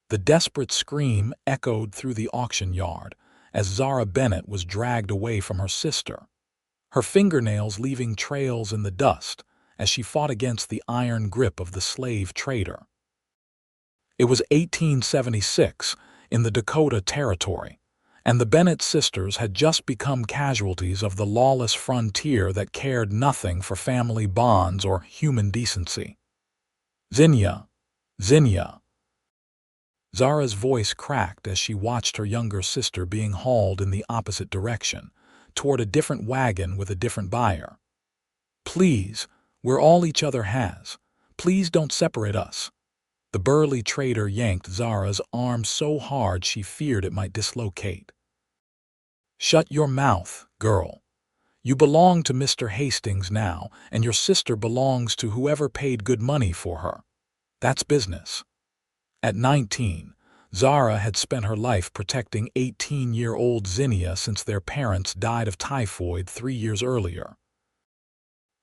The desperate scream echoed through the auction yard as Zara Bennett was dragged away from her sister, her fingernails leaving trails in the dust as she fought against the iron grip of the slave trader. It was 1876 in the Dakota Territory, and the Bennett sisters had just become casualties of the lawless frontier that cared nothing for family bonds or human decency. Zinnia, Zinnia. Zara's voice cracked as she watched her younger sister being hauled in the opposite direction, toward a different wagon with a different buyer. Please, we're all each other has. Please don't separate us. The burly trader yanked Zara's arm so hard she feared it might dislocate. Shut your mouth, girl. You belong to Mr. Hastings now, and your sister belongs to whoever paid good money for her. That's business. At 19, Zara had spent her life protecting 18-year-old Zinnia since their parents died of typhoid 3 years earlier.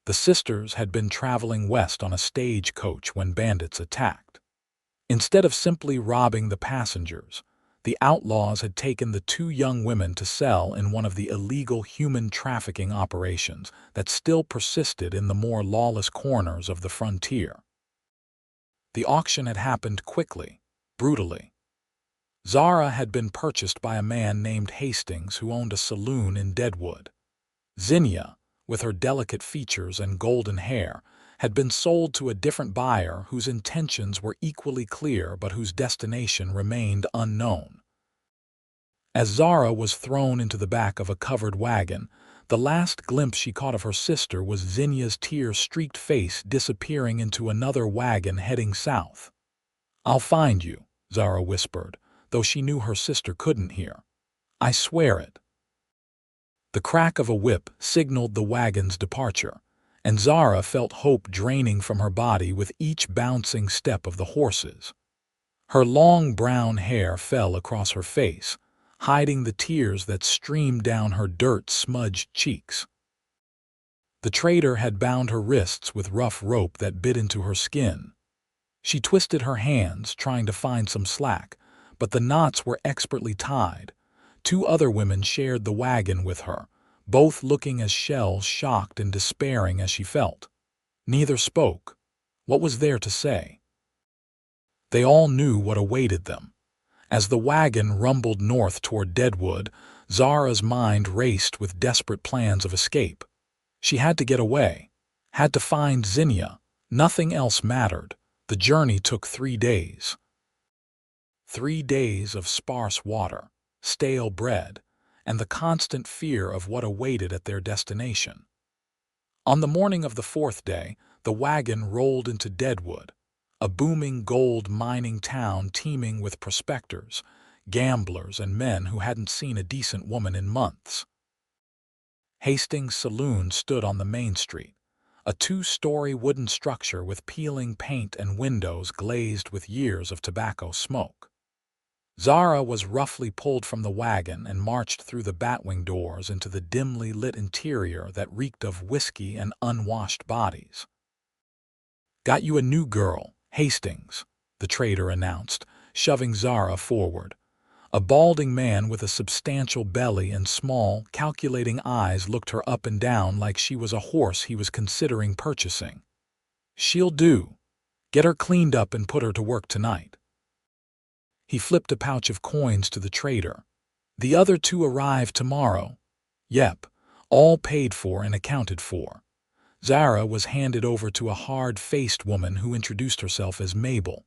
The sisters had been traveling west on a stagecoach when bandits attacked. Instead of simply robbing the passengers, the outlaws had taken the two young women to sell in one of the illegal human trafficking operations that still persisted in the more lawless corners of the frontier. The auction had happened quickly, brutally. Zara had been purchased by a man named Hastings who owned a saloon in Deadwood. Zinnia, with her delicate features and golden hair, had been sold to a different buyer whose intentions were equally clear but whose destination remained unknown. As Zara was thrown into the back of a covered wagon, the last glimpse she caught of her sister was Zinnia's tear-streaked face disappearing into another wagon heading south. "I'll find you," Zara whispered, though she knew her sister couldn't hear. "I swear it." The crack of a whip signaled the wagon's departure, and Zara felt hope draining from her body with each bouncing step of the horses. Her long brown hair fell across her face, hiding the tears that streamed down her dirt-smudged cheeks. The trader had bound her wrists with rough rope that bit into her skin. She twisted her hands, trying to find some slack, but the knots were expertly tied. Two other women shared the wagon with her, both looking as shell-shocked and despairing as she felt. Neither spoke. What was there to say? They all knew what awaited them. As the wagon rumbled north toward Deadwood, Zara's mind raced with desperate plans of escape. She had to get away, had to find Zinnia. Nothing else mattered. The journey took 3 days. 3 days of sparse water, stale bread, and the constant fear of what awaited at their destination. On the morning of the 4th day, the wagon rolled into Deadwood, a booming gold mining town teeming with prospectors, gamblers, and men who hadn't seen a decent woman in months. Hastings' saloon stood on the main street, a 2-story wooden structure with peeling paint and windows glazed with years of tobacco smoke. Zara was roughly pulled from the wagon and marched through the batwing doors into the dimly lit interior that reeked of whiskey and unwashed bodies. "Got you a new girl, Hastings," the trader announced, shoving Zara forward. A balding man with a substantial belly and small, calculating eyes looked her up and down like she was a horse he was considering purchasing. "She'll do. Get her cleaned up and put her to work tonight." He flipped a pouch of coins to the trader. "The other 2 arrive tomorrow." "Yep, all paid for and accounted for." Zara was handed over to a hard-faced woman who introduced herself as Mabel.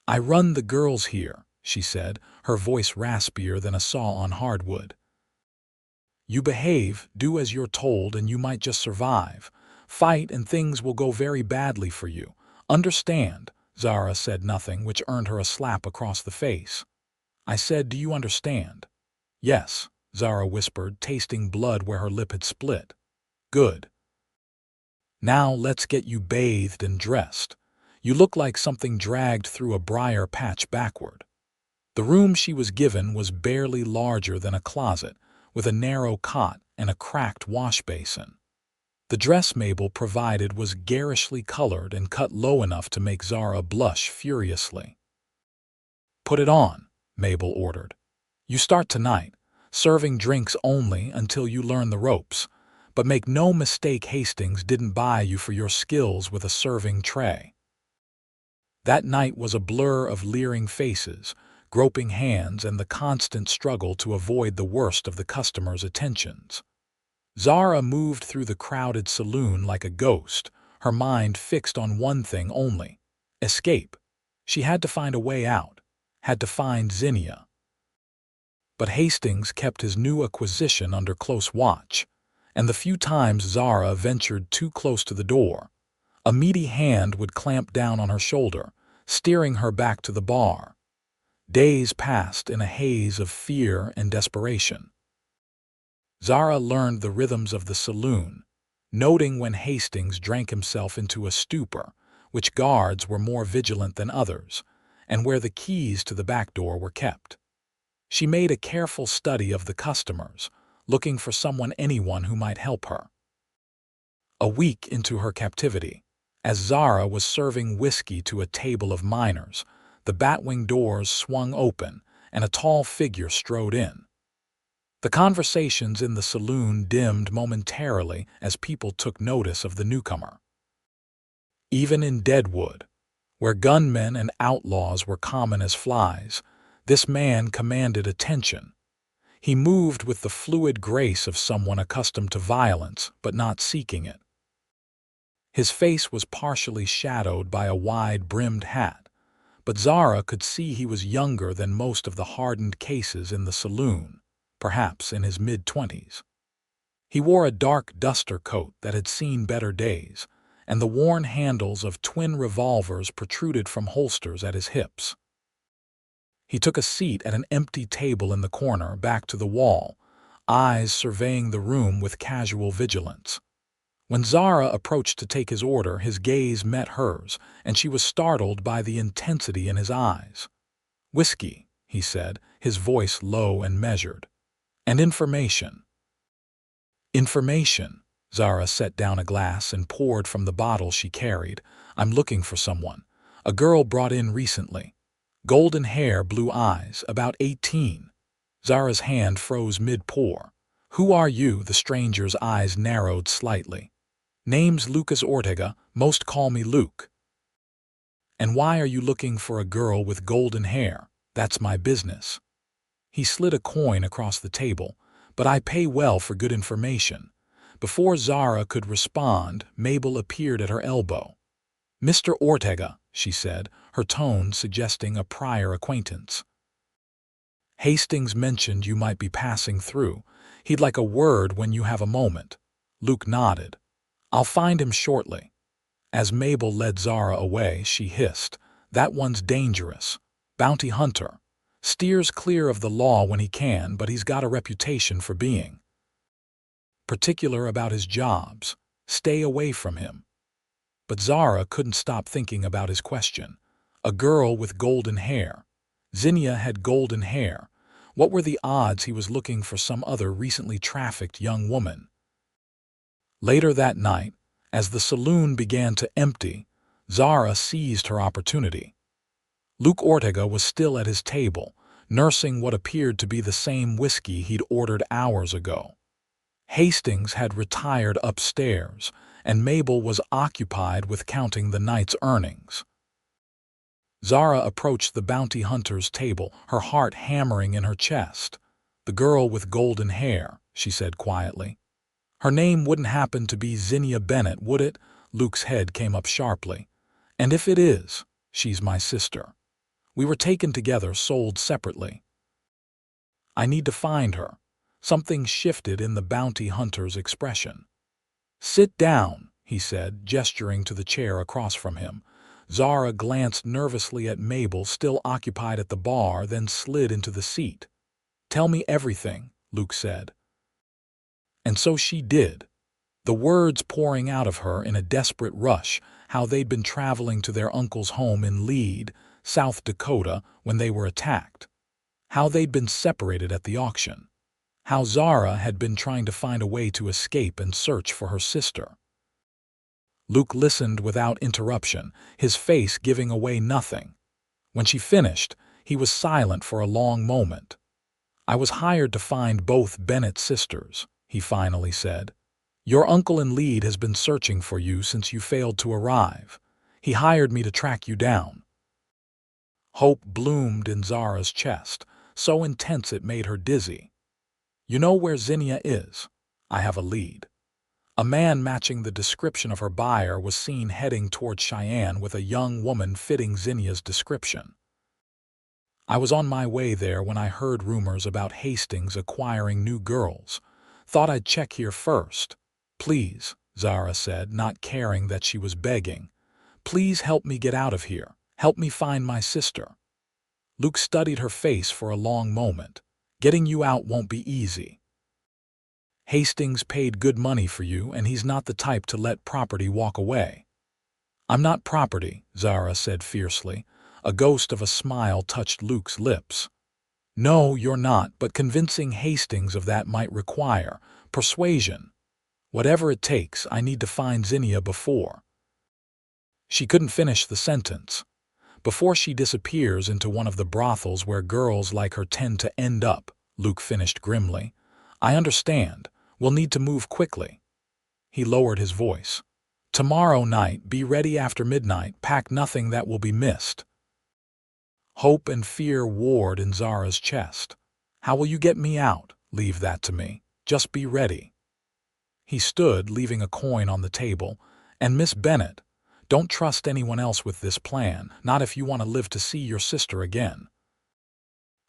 "I run the girls here," she said, her voice raspier than a saw on hardwood. "You behave, do as you're told, and you might just survive. Fight and things will go very badly for you. Understand?" Zara said nothing, which earned her a slap across the face. "I said, do you understand?" "Yes," Zara whispered, tasting blood where her lip had split. "Good. Now let's get you bathed and dressed. You look like something dragged through a briar patch backward." The room she was given was barely larger than a closet, with a narrow cot and a cracked wash basin. The dress Mabel provided was garishly colored and cut low enough to make Zara blush furiously. "Put it on," Mabel ordered. "You start tonight, serving drinks only until you learn the ropes. But make no mistake, Hastings didn't buy you for your skills with a serving tray." That night was a blur of leering faces, groping hands, and the constant struggle to avoid the worst of the customers' attentions. Zara moved through the crowded saloon like a ghost, her mind fixed on one thing only: escape. She had to find a way out, had to find Zinnia. But Hastings kept his new acquisition under close watch, and the few times Zara ventured too close to the door, a meaty hand would clamp down on her shoulder, steering her back to the bar. Days passed in a haze of fear and desperation. Zara learned the rhythms of the saloon, noting when Hastings drank himself into a stupor, which guards were more vigilant than others, and where the keys to the back door were kept. She made a careful study of the customers, looking for anyone who might help her. A week into her captivity, as Zara was serving whiskey to a table of miners, the batwing doors swung open and a tall figure strode in. The conversations in the saloon dimmed momentarily as people took notice of the newcomer. Even in Deadwood, where gunmen and outlaws were common as flies, this man commanded attention. He moved with the fluid grace of someone accustomed to violence but not seeking it. His face was partially shadowed by a wide-brimmed hat, but Zara could see he was younger than most of the hardened cases in the saloon, perhaps in his mid-20s. He wore a dark duster coat that had seen better days, and the worn handles of twin revolvers protruded from holsters at his hips. He took a seat at an empty table in the corner, back to the wall, eyes surveying the room with casual vigilance. When Zara approached to take his order, his gaze met hers, and she was startled by the intensity in his eyes. "Whiskey," he said, his voice low and measured. "And information." "Information." Zara set down a glass and poured from the bottle she carried. "I'm looking for someone. A girl brought in recently. Golden hair, blue eyes, about 18. Zara's hand froze mid-pour. "Who are you?" The stranger's eyes narrowed slightly. "Name's Lucas Ortega. Most call me Luke." "And why are you looking for a girl with golden hair?" "That's my business." He slid a coin across the table. "But I pay well for good information." Before Zara could respond, Mabel appeared at her elbow. "Mr. Ortega," she said, her tone suggesting a prior acquaintance. "Hastings mentioned you might be passing through. He'd like a word when you have a moment." Luke nodded. "I'll find him shortly." As Mabel led Zara away, she hissed, "That one's dangerous. Bounty hunter. Steers clear of the law when he can, but he's got a reputation for being particular about his jobs. Stay away from him." But Zara couldn't stop thinking about his question. A girl with golden hair. Zinnia had golden hair. What were the odds he was looking for some other recently trafficked young woman? Later that night, as the saloon began to empty, Zara seized her opportunity. Luke Ortega was still at his table, nursing what appeared to be the same whiskey he'd ordered hours ago. Hastings had retired upstairs, and Mabel was occupied with counting the night's earnings. Zara approached the bounty hunter's table, her heart hammering in her chest. "The girl with golden hair," she said quietly. "Her name wouldn't happen to be Zinnia Bennett, would it?" Luke's head came up sharply. "And if it is, she's my sister. We were taken together, sold separately. I need to find her." Something shifted in the bounty hunter's expression. "Sit down," he said, gesturing to the chair across from him. Zara glanced nervously at Mabel, still occupied at the bar, then slid into the seat. "Tell me everything," Luke said. And so she did, the words pouring out of her in a desperate rush, how they'd been traveling to their uncle's home in Lead, South Dakota, when they were attacked. How they'd been separated at the auction. How Zara had been trying to find a way to escape and search for her sister. Luke listened without interruption, his face giving away nothing. When she finished, He was silent for a long moment. "I was hired to find both Bennett sisters," he finally said. "Your uncle-in-law has been searching for you since you failed to arrive. He hired me to track you down." Hope bloomed in Zara's chest, so intense it made her dizzy. "You know where Zinnia is? I have a lead." A man matching the description of her buyer was seen heading toward Cheyenne with a young woman fitting Zinnia's description. "I was on my way there when I heard rumors about Hastings acquiring new girls. Thought I'd check here first." "Please," Zara said, not caring that she was begging. "Please help me get out of here. Help me find my sister." Luke studied her face for a long moment. "Getting you out won't be easy. Hastings paid good money for you, and he's not the type to let property walk away." "I'm not property," Zara said fiercely. A ghost of a smile touched Luke's lips. "No, you're not, but convincing Hastings of that might require persuasion. Whatever it takes, I need to find Zinnia before—" She couldn't finish the sentence. "Before she disappears into one of the brothels where girls like her tend to end up," Luke finished grimly. "I understand. We'll need to move quickly." He lowered his voice. "Tomorrow night, be ready after midnight. Pack nothing that will be missed." Hope and fear warred in Zara's chest. "How will you get me out?" "Leave that to me. Just be ready." He stood, leaving a coin on the table. "And Miss Bennett, don't trust anyone else with this plan, not if you want to live to see your sister again."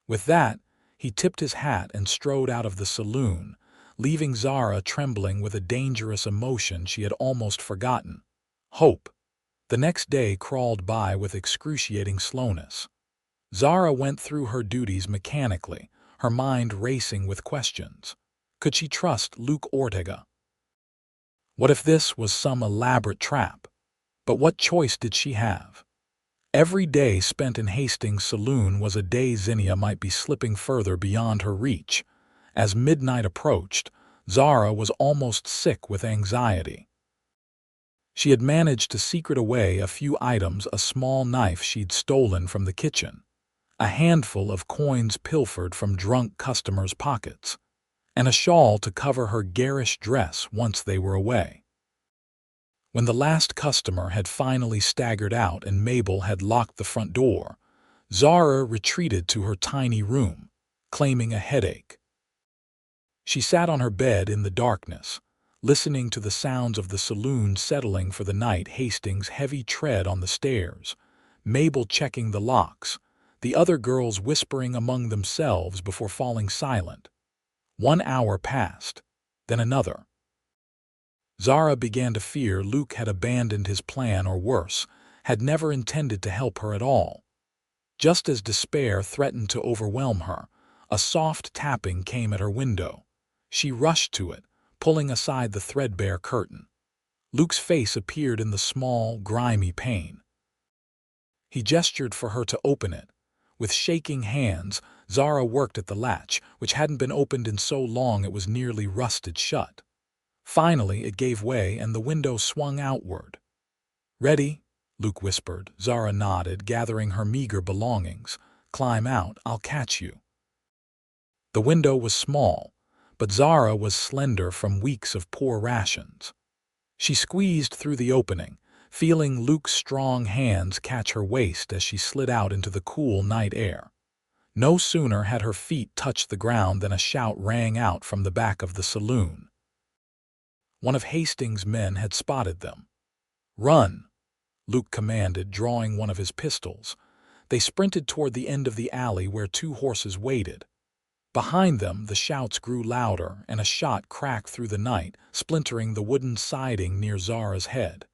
With that, he tipped his hat and strode out of the saloon, leaving Zara trembling with a dangerous emotion she had almost forgotten: hope. The next day crawled by with excruciating slowness. Zara went through her duties mechanically, her mind racing with questions. Could she trust Lucas Ortega? What if this was some elaborate trap? But what choice did she have? Every day spent in Hastings' saloon was a day Zinnia might be slipping further beyond her reach. As midnight approached, Zara was almost sick with anxiety. She had managed to secret away a few items: a small knife she'd stolen from the kitchen, a handful of coins pilfered from drunk customers' pockets, and a shawl to cover her garish dress once they were away. When the last customer had finally staggered out and Mabel had locked the front door, Zara retreated to her tiny room, claiming a headache. She sat on her bed in the darkness, listening to the sounds of the saloon settling for the night: Hastings' heavy tread on the stairs, Mabel checking the locks, the other girls whispering among themselves before falling silent. 1 hour passed, then another. Zara began to fear Luke had abandoned his plan, or worse, had never intended to help her at all. Just as despair threatened to overwhelm her, a soft tapping came at her window. She rushed to it, pulling aside the threadbare curtain. Luke's face appeared in the small, grimy pane. He gestured for her to open it. With shaking hands, Zara worked at the latch, which hadn't been opened in so long it was nearly rusted shut. Finally, it gave way and the window swung outward. "Ready?" Luke whispered. Zara nodded, gathering her meager belongings. "Climb out, I'll catch you." The window was small, but Zara was slender from weeks of poor rations. She squeezed through the opening, feeling Luke's strong hands catch her waist as she slid out into the cool night air. No sooner had her feet touched the ground than a shout rang out from the back of the saloon. One of Hastings' men had spotted them. "Run!" Luke commanded, drawing one of his pistols. They sprinted toward the end of the alley where 2 horses waited. Behind them, the shouts grew louder, and a shot cracked through the night, splintering the wooden siding near Zara's head.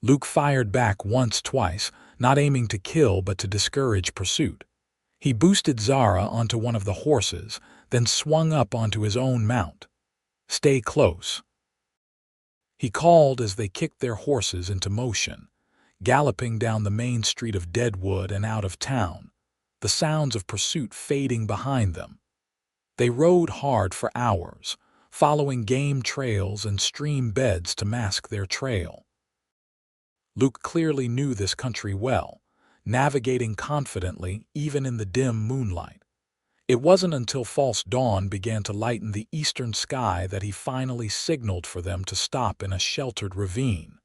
Luke fired back once, twice, not aiming to kill but to discourage pursuit. He boosted Zara onto one of the horses, then swung up onto his own mount. "Stay close," he called as they kicked their horses into motion, galloping down the main street of Deadwood and out of town, the sounds of pursuit fading behind them. They rode hard for hours, following game trails and stream beds to mask their trail. Luke clearly knew this country well, navigating confidently even in the dim moonlight. It wasn't until false dawn began to lighten the eastern sky that he finally signaled for them to stop in a sheltered ravine.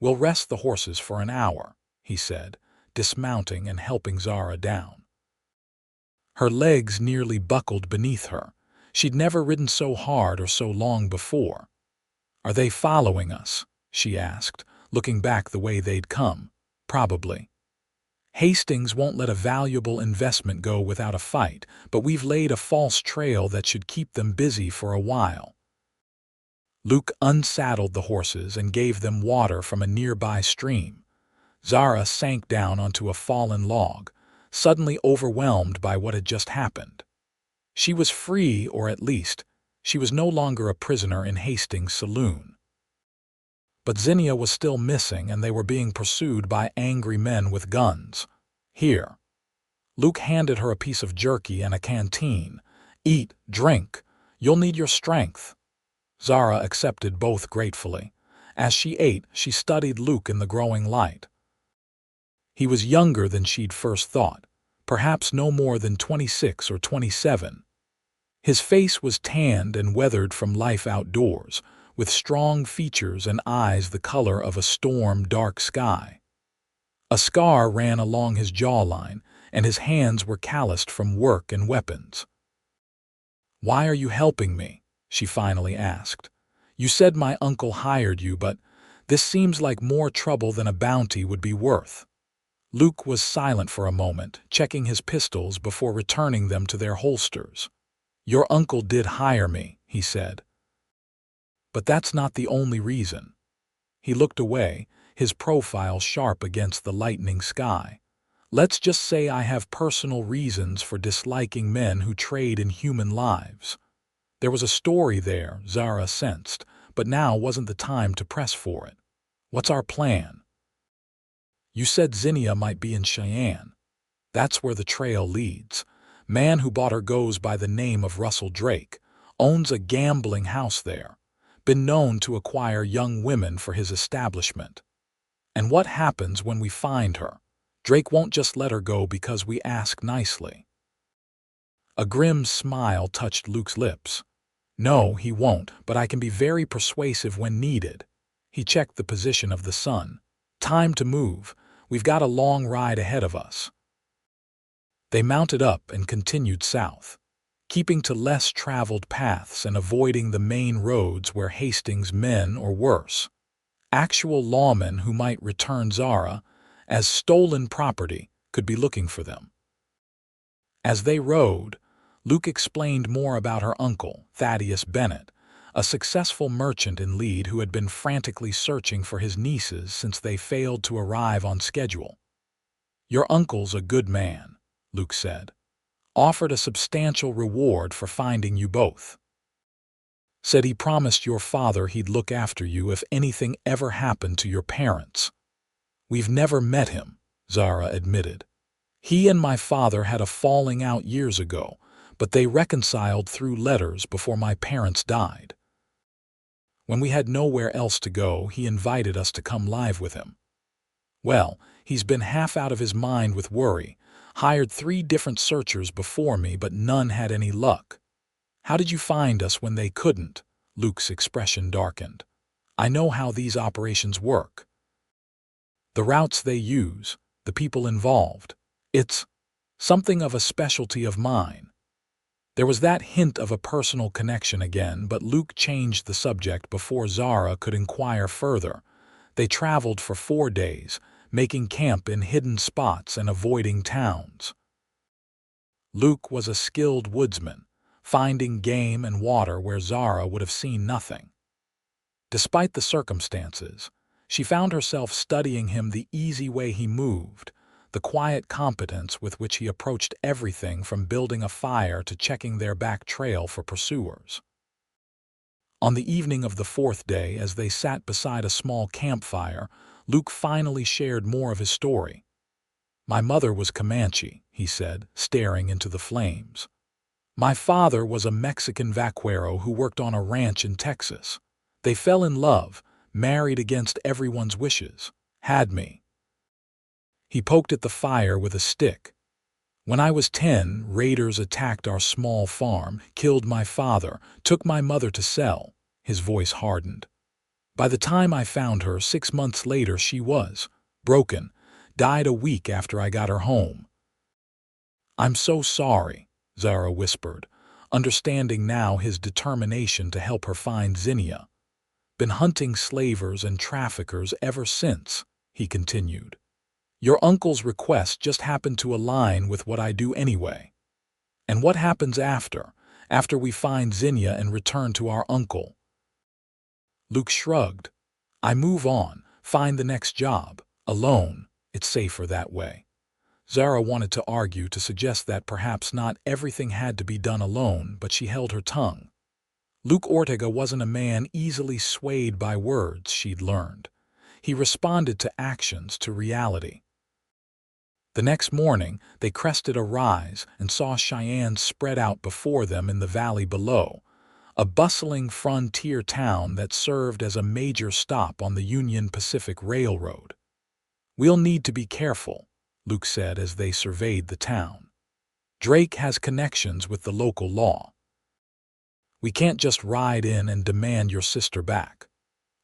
"We'll rest the horses for an hour," he said, dismounting and helping Zara down. Her legs nearly buckled beneath her. She'd never ridden so hard or so long before. "Are they following us?" she asked, looking back the way they'd come. "Probably. Hastings won't let a valuable investment go without a fight, but we've laid a false trail that should keep them busy for a while." Luke unsaddled the horses and gave them water from a nearby stream. Zara sank down onto a fallen log, suddenly overwhelmed by what had just happened. She was free, or at least, she was no longer a prisoner in Hastings' saloon. But Zinnia was still missing, and they were being pursued by angry men with guns. "Here." Luke handed her a piece of jerky and a canteen. "Eat, drink. You'll need your strength." Zara accepted both gratefully. As she ate, she studied Luke in the growing light. He was younger than she'd first thought, perhaps no more than 26 or 27. His face was tanned and weathered from life outdoors, with strong features and eyes the color of a storm-dark sky. A scar ran along his jawline, and his hands were calloused from work and weapons. "Why are you helping me?" she finally asked. "You said my uncle hired you, but this seems like more trouble than a bounty would be worth." Luke was silent for a moment, checking his pistols before returning them to their holsters. "Your uncle did hire me," he said. "But that's not the only reason." He looked away, his profile sharp against the lightening sky. "Let's just say I have personal reasons for disliking men who trade in human lives." There was a story there, Zara sensed, but now wasn't the time to press for it. "What's our plan?" "You said Zinnia might be in Cheyenne. That's where the trail leads. Man who bought her goes by the name of Russell Drake, owns a gambling house there, been known to acquire young women for his establishment. And what happens when we find her? Drake won't just let her go because we ask nicely." A grim smile touched Luke's lips. "No, he won't, but I can be very persuasive when needed." He checked the position of the sun. "Time to move. We've got a long ride ahead of us." They mounted up and continued south, keeping to less traveled paths and avoiding the main roads where Hastings' men, or worse, actual lawmen who might return Zara as stolen property, could be looking for them. As they rode, Luke explained more about her uncle, Thaddeus Bennett, a successful merchant in Lead who had been frantically searching for his nieces since they failed to arrive on schedule. "Your uncle's a good man," Luke said. "Offered a substantial reward for finding you both. Said he promised your father he'd look after you if anything ever happened to your parents." "We've never met him," Zara admitted. "He and my father had a falling out years ago, but they reconciled through letters before my parents died. When we had nowhere else to go, he invited us to come live with him. Well, he's been half out of his mind with worry, hired 3 different searchers before me, but none had any luck." "How did you find us when they couldn't?" Luke's expression darkened. "I know how these operations work. The routes they use, the people involved. It's something of a specialty of mine." There was that hint of a personal connection again, but Luke changed the subject before Zara could inquire further. They traveled for 4 days, making camp in hidden spots and avoiding towns. Luke was a skilled woodsman, finding game and water where Zara would have seen nothing. Despite the circumstances, she found herself studying him, the easy way he moved, the quiet competence with which he approached everything from building a fire to checking their back trail for pursuers. On the evening of the 4th day, as they sat beside a small campfire, Luke finally shared more of his story. "My mother was Comanche," he said, staring into the flames. "My father was a Mexican vaquero who worked on a ranch in Texas. They fell in love, married against everyone's wishes, had me. He poked at the fire with a stick. "When I was 10, raiders attacked our small farm, killed my father, took my mother to sell." His voice hardened. "By the time I found her 6 months later, she was broken, died a week after I got her home." "I'm so sorry," Zara whispered, understanding now his determination to help her find Zinnia. "Been hunting slavers and traffickers ever since," he continued. "Your uncle's request just happened to align with what I do anyway." "And what happens after we find Zinnia and return to our uncle?" Luke shrugged. "I move on, find the next job, alone. It's safer that way." Zara wanted to argue to suggest that perhaps not everything had to be done alone, but she held her tongue. Luke Ortega wasn't a man easily swayed by words, she'd learned. He responded to actions, to reality. The next morning, they crested a rise and saw Cheyenne spread out before them in the valley below, a bustling frontier town that served as a major stop on the Union Pacific Railroad. "We'll need to be careful," Luke said as they surveyed the town. "Drake has connections with the local law. We can't just ride in and demand your sister back."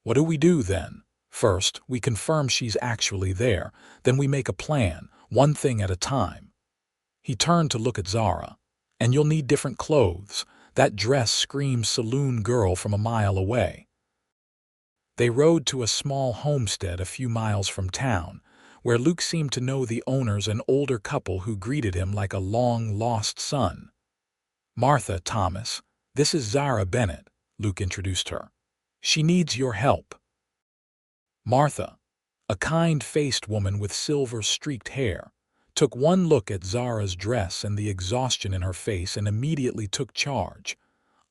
"What do we do then?" "First, we confirm she's actually there, then we make a plan, one thing at a time." He turned to look at Zara. "And you'll need different clothes. That dress screams saloon girl from a mile away." They rode to a small homestead a few miles from town, where Luke seemed to know the owners, an older couple who greeted him like a long-lost son. "Martha, Thomas, this is Zara Bennett," Luke introduced her. "She needs your help." Martha, a kind-faced woman with silver-streaked hair, took one look at Zara's dress and the exhaustion in her face and immediately took charge,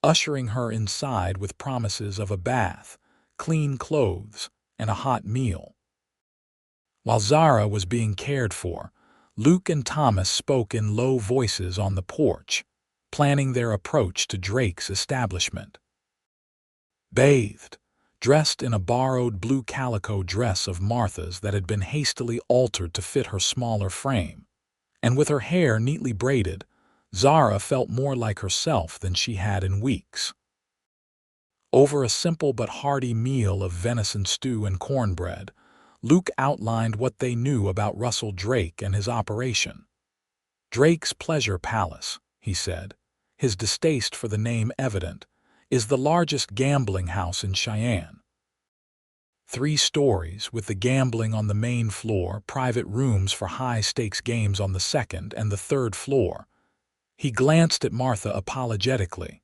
ushering her inside with promises of a bath, clean clothes, and a hot meal. While Zara was being cared for, Luke and Thomas spoke in low voices on the porch, planning their approach to Drake's establishment. Bathed, dressed in a borrowed blue calico dress of Martha's that had been hastily altered to fit her smaller frame, and with her hair neatly braided, Zara felt more like herself than she had in weeks. Over a simple but hearty meal of venison stew and cornbread, Luke outlined what they knew about Russell Drake and his operation. "Drake's Pleasure Palace," he said, his distaste for the name evident, "is the largest gambling house in Cheyenne. 3 stories, with the gambling on the main floor, private rooms for high-stakes games on the second and the third floor." He glanced at Martha apologetically.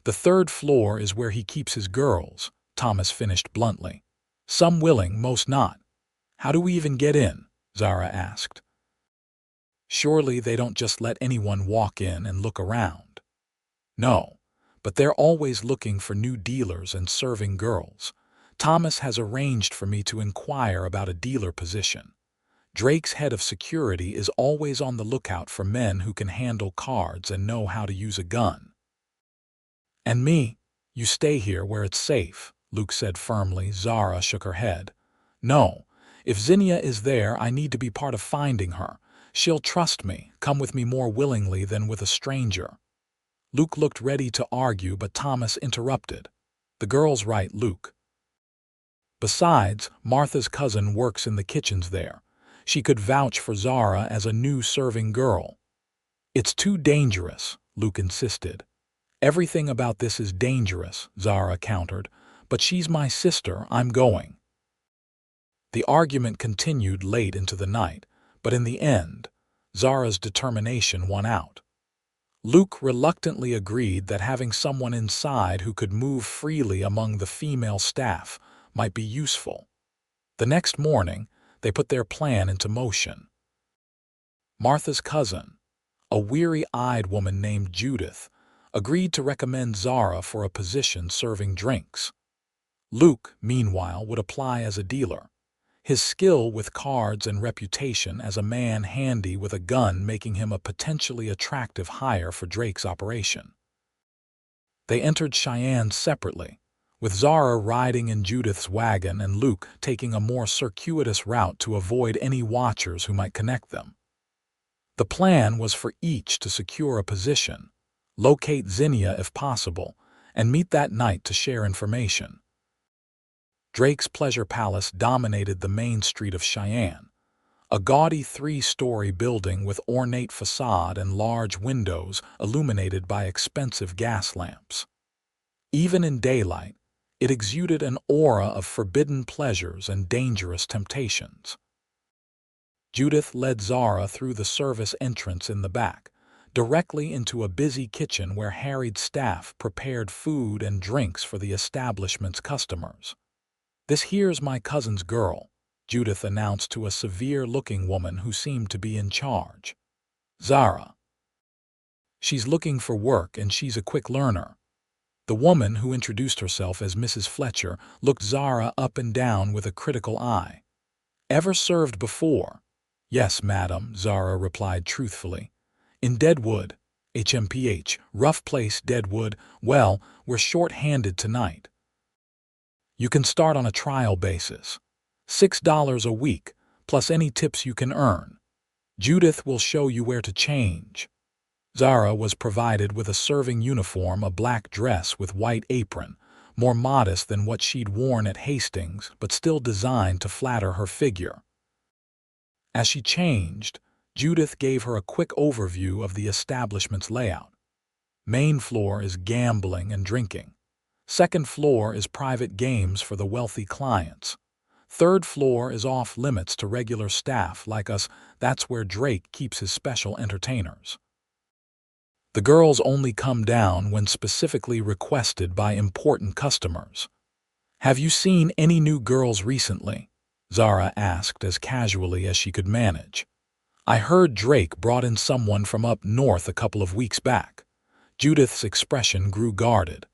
"The third floor is where he keeps his girls," Thomas finished bluntly. "Some willing, most not." "How do we even get in?" Zara asked. "Surely they don't just let anyone walk in and look around." "No, but they're always looking for new dealers and serving girls. Thomas has arranged for me to inquire about a dealer position. Drake's head of security is always on the lookout for men who can handle cards and know how to use a gun." "And me? You stay here where it's safe," Luke said firmly. Zara shook her head. "No, if Zinnia is there, I need to be part of finding her. She'll trust me, come with me more willingly than with a stranger." Luke looked ready to argue, but Thomas interrupted. "The girl's right, Luke. Besides, Martha's cousin works in the kitchens there. She could vouch for Zara as a new serving girl." "It's too dangerous," Luke insisted. "Everything about this is dangerous," Zara countered. "But she's my sister, I'm going." The argument continued late into the night, but in the end, Zara's determination won out. Luke reluctantly agreed that having someone inside who could move freely among the female staff might be useful. The next morning, they put their plan into motion. Martha's cousin, a weary-eyed woman named Judith, agreed to recommend Zara for a position serving drinks. Luke, meanwhile, would apply as a dealer, his skill with cards and reputation as a man handy with a gun making him a potentially attractive hire for Drake's operation. They entered Cheyenne separately, with Zara riding in Judith's wagon and Luke taking a more circuitous route to avoid any watchers who might connect them. The plan was for each to secure a position, locate Zinnia if possible, and meet that night to share information. Drake's Pleasure Palace dominated the main street of Cheyenne, a gaudy 3-story building with ornate facade and large windows illuminated by expensive gas lamps. Even in daylight, it exuded an aura of forbidden pleasures and dangerous temptations. Judith led Zara through the service entrance in the back, directly into a busy kitchen where harried staff prepared food and drinks for the establishment's customers. "This here's my cousin's girl," Judith announced to a severe-looking woman who seemed to be in charge. "Zara. She's looking for work and she's a quick learner." The woman, who introduced herself as Mrs. Fletcher, looked Zara up and down with a critical eye. "Ever served before?" "Yes, madam," Zara replied truthfully. "In Deadwood, HMPH, rough place, Deadwood. Well, we're short-handed tonight. You can start on a trial basis. $6 a week, plus any tips you can earn. Judith will show you where to change." Zara was provided with a serving uniform, a black dress with white apron, more modest than what she'd worn at Hastings, but still designed to flatter her figure. As she changed, Judith gave her a quick overview of the establishment's layout. Main floor is gambling and drinking. Second floor is private games for the wealthy clients. Third floor is off-limits to regular staff like us. That's where Drake keeps his special entertainers. The girls only come down when specifically requested by important customers. "Have you seen any new girls recently?" Zara asked as casually as she could manage. "I heard Drake brought in someone from up north a couple of weeks back." Judith's expression grew guarded.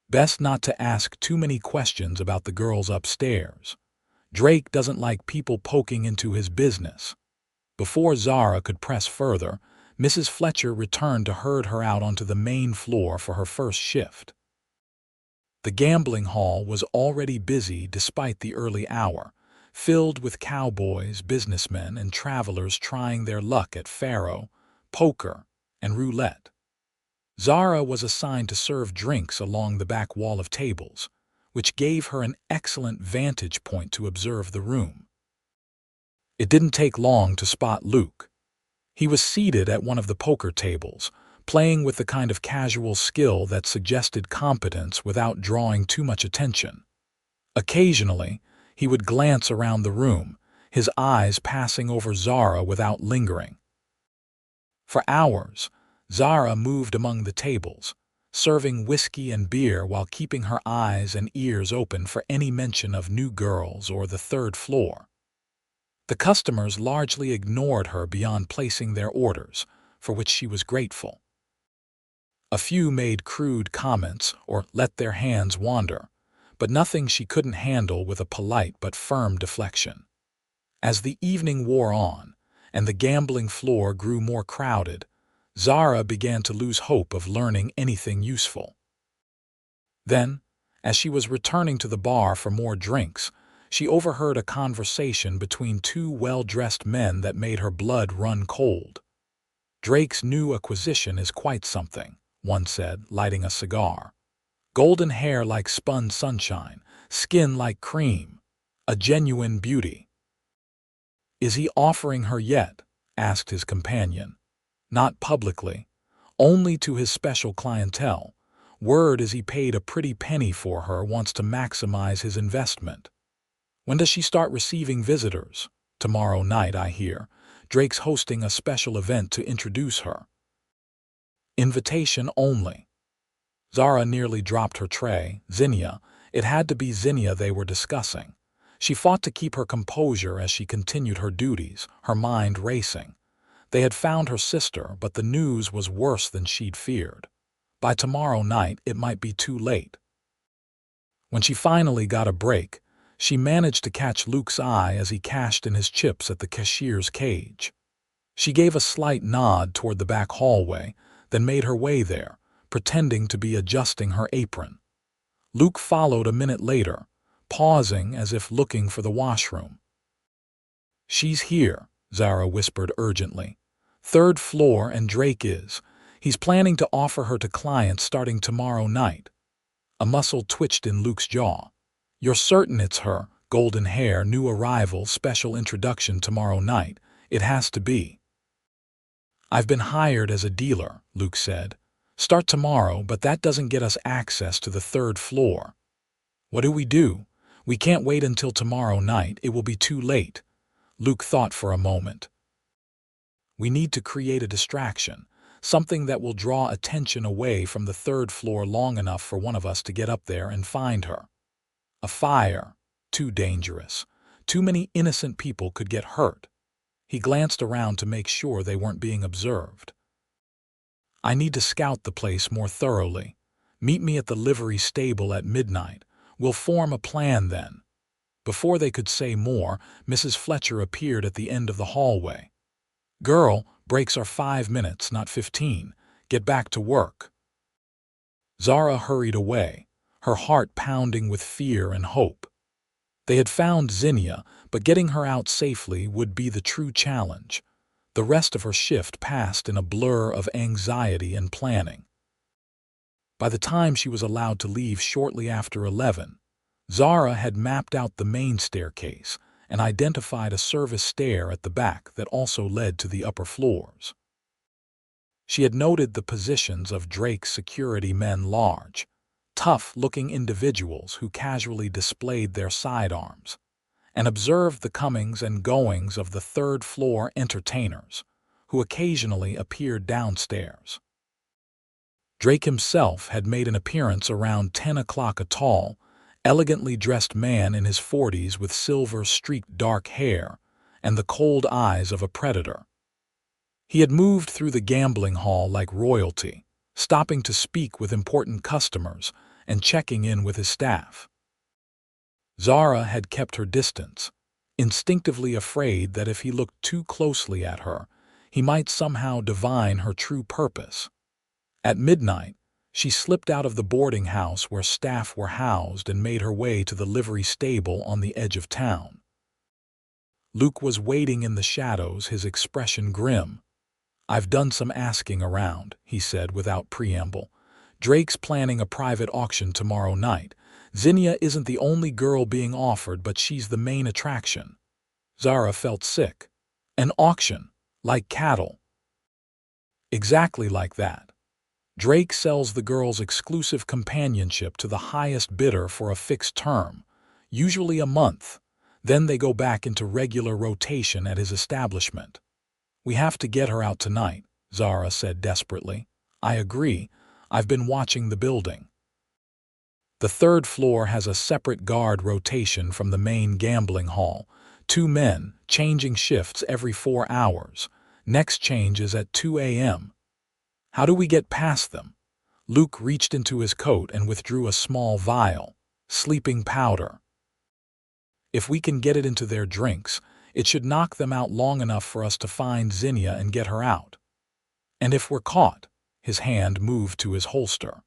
Best not to ask too many questions about the girls upstairs. Drake doesn't like people poking into his business. Before Zara could press further, Mrs. Fletcher returned to herd her out onto the main floor for her first shift. The gambling hall was already busy despite the early hour, filled with cowboys, businessmen, and travelers trying their luck at faro, poker, and roulette. Zara was assigned to serve drinks along the back wall of tables, which gave her an excellent vantage point to observe the room. It didn't take long to spot Luke. He was seated at one of the poker tables, playing with the kind of casual skill that suggested competence without drawing too much attention. Occasionally, he would glance around the room, his eyes passing over Zara without lingering. For hours, Zara moved among the tables, serving whiskey and beer while keeping her eyes and ears open for any mention of new girls or the third floor. The customers largely ignored her beyond placing their orders, for which she was grateful. A few made crude comments or let their hands wander, but nothing she couldn't handle with a polite but firm deflection. As the evening wore on, and the gambling floor grew more crowded, Zara began to lose hope of learning anything useful. Then, as she was returning to the bar for more drinks, she overheard a conversation between two well-dressed men that made her blood run cold. "Drake's new acquisition is quite something," one said, lighting a cigar. "Golden hair like spun sunshine, skin like cream, a genuine beauty." "Is he offering her yet?" asked his companion. "Not publicly, only to his special clientele. Word is he paid a pretty penny for her, wants to maximize his investment." "When does she start receiving visitors?" "Tomorrow night, I hear. Drake's hosting a special event to introduce her." "Invitation only." Zara nearly dropped her tray. Zinnia. It had to be Zinnia they were discussing. She fought to keep her composure as she continued her duties, her mind racing. They had found her sister, but the news was worse than she'd feared. By tomorrow night, it might be too late. When she finally got a break, she managed to catch Luke's eye as he cashed in his chips at the cashier's cage. She gave a slight nod toward the back hallway, then made her way there, pretending to be adjusting her apron. Luke followed a minute later, pausing as if looking for the washroom. "She's here," Zara whispered urgently. "Third floor, and Drake is. He's planning to offer her to clients starting tomorrow night." A muscle twitched in Luke's jaw. "You're certain it's her? Golden hair, new arrival, special introduction tomorrow night. It has to be." "I've been hired as a dealer," Luke said. "Start tomorrow, but that doesn't get us access to the third floor." "What do? We can't wait until tomorrow night. It will be too late." Luke thought for a moment. "We need to create a distraction, something that will draw attention away from the third floor long enough for one of us to get up there and find her. A fire? Too dangerous. Too many innocent people could get hurt." He glanced around to make sure they weren't being observed. "I need to scout the place more thoroughly. Meet me at the livery stable at midnight. We'll form a plan then." Before they could say more, Mrs. Fletcher appeared at the end of the hallway. "Girl, breaks are 5 minutes, not 15. Get back to work." Zara hurried away, her heart pounding with fear and hope. They had found Zinnia, but getting her out safely would be the true challenge. The rest of her shift passed in a blur of anxiety and planning. By the time she was allowed to leave shortly after 11, Zara had mapped out the main staircase and identified a service stair at the back that also led to the upper floors. She had noted the positions of Drake's security men, large, tough-looking individuals who casually displayed their sidearms, and observed the comings and goings of the third-floor entertainers, who occasionally appeared downstairs. Drake himself had made an appearance around 10 o'clock, a tall, elegantly dressed man in his 40s with silver-streaked dark hair and the cold eyes of a predator. He had moved through the gambling hall like royalty, stopping to speak with important customers and checking in with his staff. Zara had kept her distance, instinctively afraid that if he looked too closely at her, he might somehow divine her true purpose. At midnight, she slipped out of the boarding house where staff were housed and made her way to the livery stable on the edge of town. Luke was waiting in the shadows, his expression grim. "I've done some asking around," he said without preamble. "Drake's planning a private auction tomorrow night. Zinnia isn't the only girl being offered, but she's the main attraction." Zara felt sick. "An auction? Like cattle?" "Exactly like that. Drake sells the girls exclusive companionship to the highest bidder for a fixed term, usually a month. Then they go back into regular rotation at his establishment." "We have to get her out tonight," Zara said desperately. "I agree. I've been watching the building. The third floor has a separate guard rotation from the main gambling hall. 2 men, changing shifts every 4 hours. Next change is at 2 a.m. How do we get past them?" Luke reached into his coat and withdrew a small vial. "Sleeping powder. If we can get it into their drinks, it should knock them out long enough for us to find Zinnia and get her out. And if we're caught," his hand moved to his holster,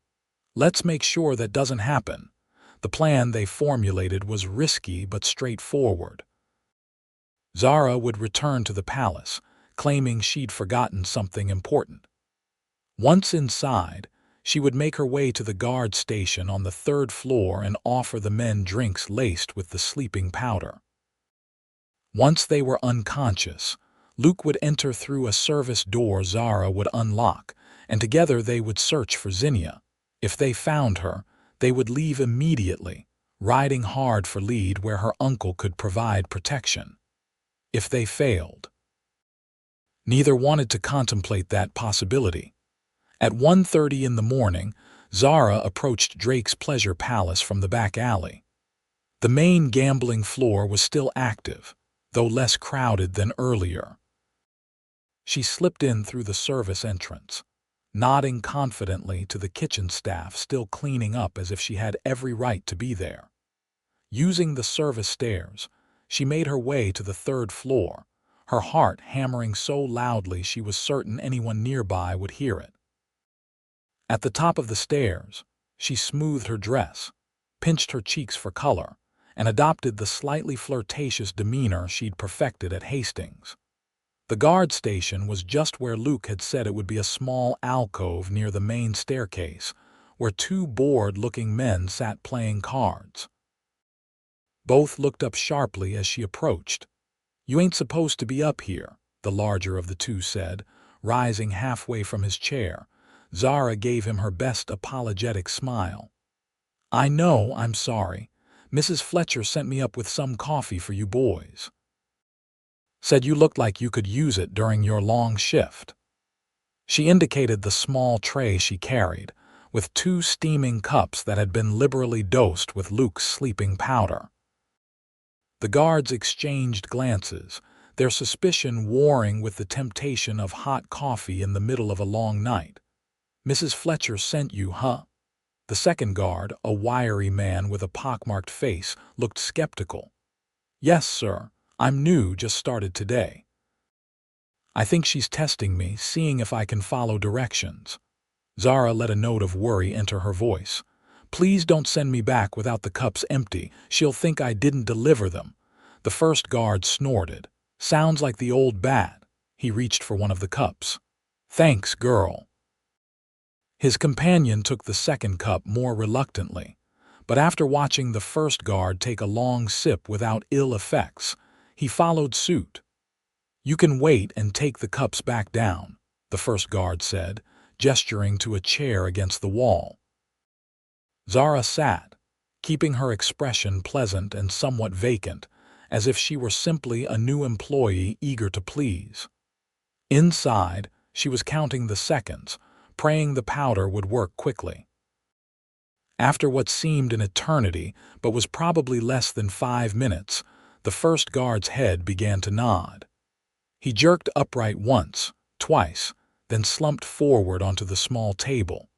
"let's make sure that doesn't happen." The plan they formulated was risky but straightforward. Zara would return to the palace, claiming she'd forgotten something important. Once inside, she would make her way to the guard station on the third floor and offer the men drinks laced with the sleeping powder. Once they were unconscious, Luke would enter through a service door Zara would unlock, and together they would search for Zinnia. If they found her, they would leave immediately, riding hard for Lead where her uncle could provide protection. If they failed, neither wanted to contemplate that possibility. At 1:30 in the morning, Zara approached Drake's pleasure palace from the back alley. The main gambling floor was still active, though less crowded than earlier. She slipped in through the service entrance, nodding confidently to the kitchen staff still cleaning up as if she had every right to be there. Using the service stairs, she made her way to the third floor, her heart hammering so loudly she was certain anyone nearby would hear it. At the top of the stairs, she smoothed her dress, pinched her cheeks for color, and adopted the slightly flirtatious demeanor she'd perfected at Hastings. The guard station was just where Luke had said it would be, a small alcove near the main staircase, where two bored-looking men sat playing cards. Both looked up sharply as she approached. "You ain't supposed to be up here," the larger of the two said, rising halfway from his chair. Zara gave him her best apologetic smile. "I know, I'm sorry. Mrs. Fletcher sent me up with some coffee for you boys. Said you looked like you could use it during your long shift." She indicated the small tray she carried, with two steaming cups that had been liberally dosed with Luke's sleeping powder. The guards exchanged glances, their suspicion warring with the temptation of hot coffee in the middle of a long night. "Mrs. Fletcher sent you, huh?" The second guard, a wiry man with a pockmarked face, looked skeptical. "Yes, sir. I'm new, just started today. I think she's testing me, seeing if I can follow directions." Zara let a note of worry enter her voice. "Please don't send me back without the cups empty. She'll think I didn't deliver them." The first guard snorted. "Sounds like the old bat." He reached for one of the cups. "Thanks, girl." His companion took the second cup more reluctantly, but after watching the first guard take a long sip without ill effects, he followed suit. "You can wait and take the cups back down," the first guard said, gesturing to a chair against the wall. Zara sat, keeping her expression pleasant and somewhat vacant, as if she were simply a new employee eager to please. Inside, she was counting the seconds, praying the powder would work quickly. After what seemed an eternity, but was probably less than 5 minutes, the first guard's head began to nod. He jerked upright once, twice, then slumped forward onto the small table.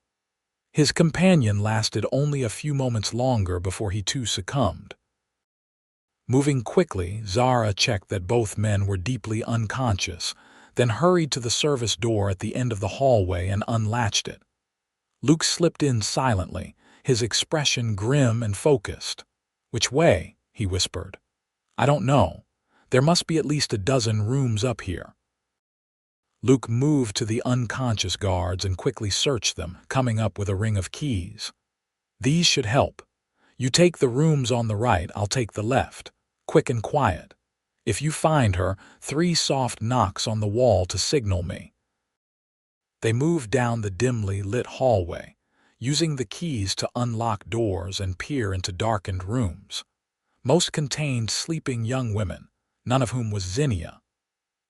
His companion lasted only a few moments longer before he too succumbed. Moving quickly, Zara checked that both men were deeply unconscious, then hurried to the service door at the end of the hallway and unlatched it. Luke slipped in silently, his expression grim and focused. "Which way?" he whispered. "I don't know. There must be at least a dozen rooms up here." Luke moved to the unconscious guards and quickly searched them, coming up with a ring of keys. "These should help. You take the rooms on the right, I'll take the left. Quick and quiet. If you find her, 3 soft knocks on the wall to signal me." They moved down the dimly lit hallway, using the keys to unlock doors and peer into darkened rooms. Most contained sleeping young women, none of whom was Zinnia.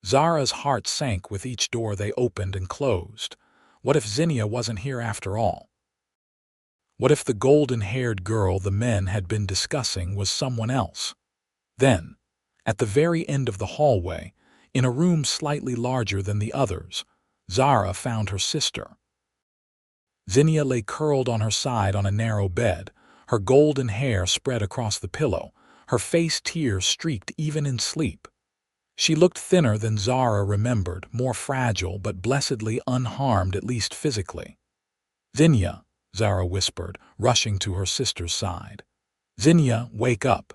Zara's heart sank with each door they opened and closed. What if Zinnia wasn't here after all? What if the golden-haired girl the men had been discussing was someone else? Then, at the very end of the hallway, in a room slightly larger than the others, Zara found her sister. Zinnia lay curled on her side on a narrow bed, her golden hair spread across the pillow, her face tear-streaked even in sleep. She looked thinner than Zara remembered, more fragile but blessedly unharmed, at least physically. "Zinnia," Zara whispered, rushing to her sister's side. "Zinnia, wake up."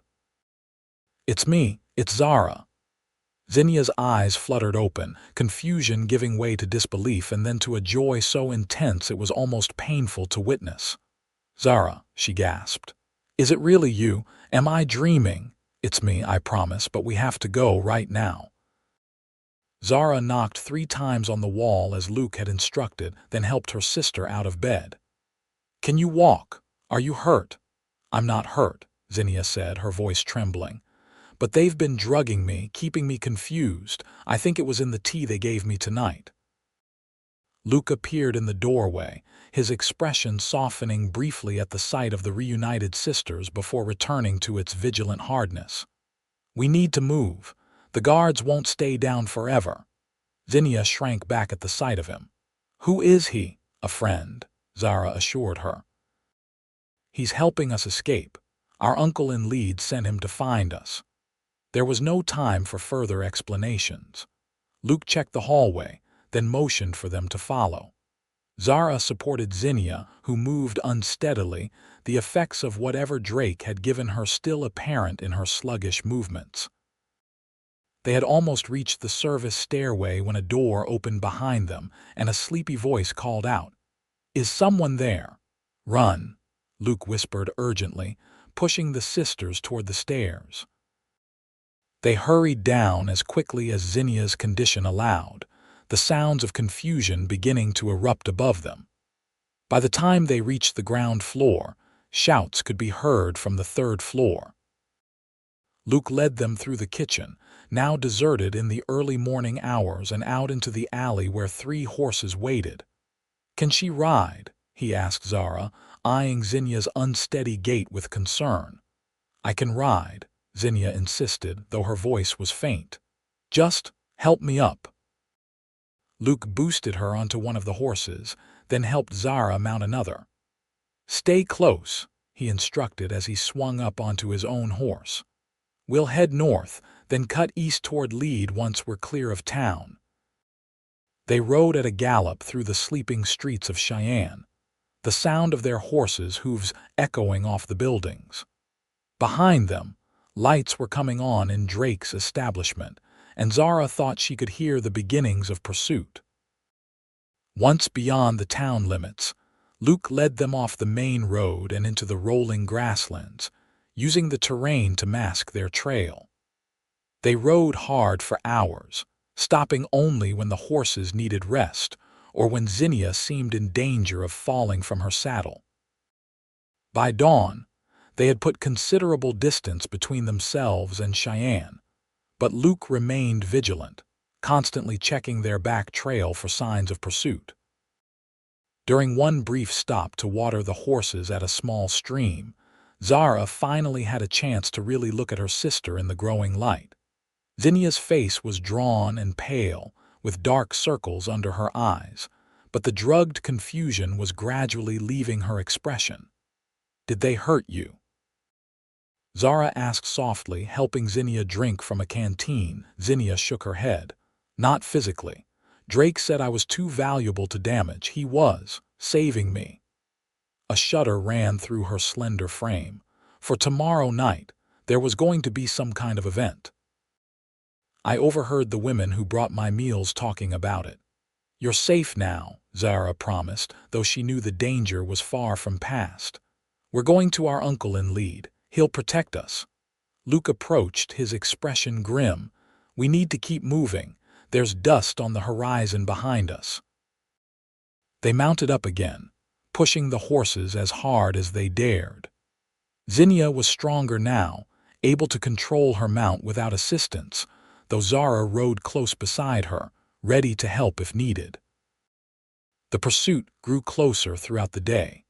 "It's me, it's Zara." Zinnia's eyes fluttered open, confusion giving way to disbelief and then to a joy so intense it was almost painful to witness. "Zara," she gasped. "Is it really you? Am I dreaming?" "It's me, I promise, but we have to go right now." Zara knocked 3 times on the wall as Luke had instructed, then helped her sister out of bed. "Can you walk? Are you hurt?" "I'm not hurt," Zinnia said, her voice trembling. "But they've been drugging me, keeping me confused. I think it was in the tea they gave me tonight." Luke appeared in the doorway, his expression softening briefly at the sight of the reunited sisters before returning to its vigilant hardness. "We need to move. The guards won't stay down forever." Zinnia shrank back at the sight of him. "Who is he?" "A friend," Zara assured her. "He's helping us escape. Our uncle in Leeds sent him to find us." There was no time for further explanations. Luke checked the hallway, then motioned for them to follow. Zara supported Zinnia, who moved unsteadily, the effects of whatever Drake had given her still apparent in her sluggish movements. They had almost reached the service stairway when a door opened behind them and a sleepy voice called out, "Is someone there?" "Run," Luke whispered urgently, pushing the sisters toward the stairs. They hurried down as quickly as Zinnia's condition allowed, the sounds of confusion beginning to erupt above them. By the time they reached the ground floor, shouts could be heard from the third floor. Luke led them through the kitchen, now deserted in the early morning hours, and out into the alley where 3 horses waited. "Can she ride?" he asked Zara, eyeing Zinnia's unsteady gait with concern. "I can ride," Zinnia insisted, though her voice was faint. "Just help me up." Luke boosted her onto one of the horses, then helped Zara mount another. "Stay close," he instructed as he swung up onto his own horse. "We'll head north, then cut east toward Lead once we're clear of town." They rode at a gallop through the sleeping streets of Cheyenne, the sound of their horses' hooves echoing off the buildings. Behind them, lights were coming on in Drake's establishment, and Zara thought she could hear the beginnings of pursuit. Once beyond the town limits, Luke led them off the main road and into the rolling grasslands, using the terrain to mask their trail. They rode hard for hours, stopping only when the horses needed rest or when Zinnia seemed in danger of falling from her saddle. By dawn, they had put considerable distance between themselves and Cheyenne, but Luke remained vigilant, constantly checking their back trail for signs of pursuit. During one brief stop to water the horses at a small stream, Zara finally had a chance to really look at her sister in the growing light. Zinnia's face was drawn and pale, with dark circles under her eyes, but the drugged confusion was gradually leaving her expression. "Did they hurt you?" Zara asked softly, helping Zinnia drink from a canteen. Zinnia shook her head. "Not physically. Drake said I was too valuable to damage. He was saving me." A shudder ran through her slender frame. For tomorrow night, there was going to be some kind of event. "I overheard the women who brought my meals talking about it." "You're safe now," Zara promised, though she knew the danger was far from past. "We're going to our uncle in Lead. He'll protect us." Luke approached, his expression grim. "We need to keep moving. There's dust on the horizon behind us." They mounted up again, pushing the horses as hard as they dared. Zinnia was stronger now, able to control her mount without assistance, though Zara rode close beside her, ready to help if needed. The pursuit grew closer throughout the day,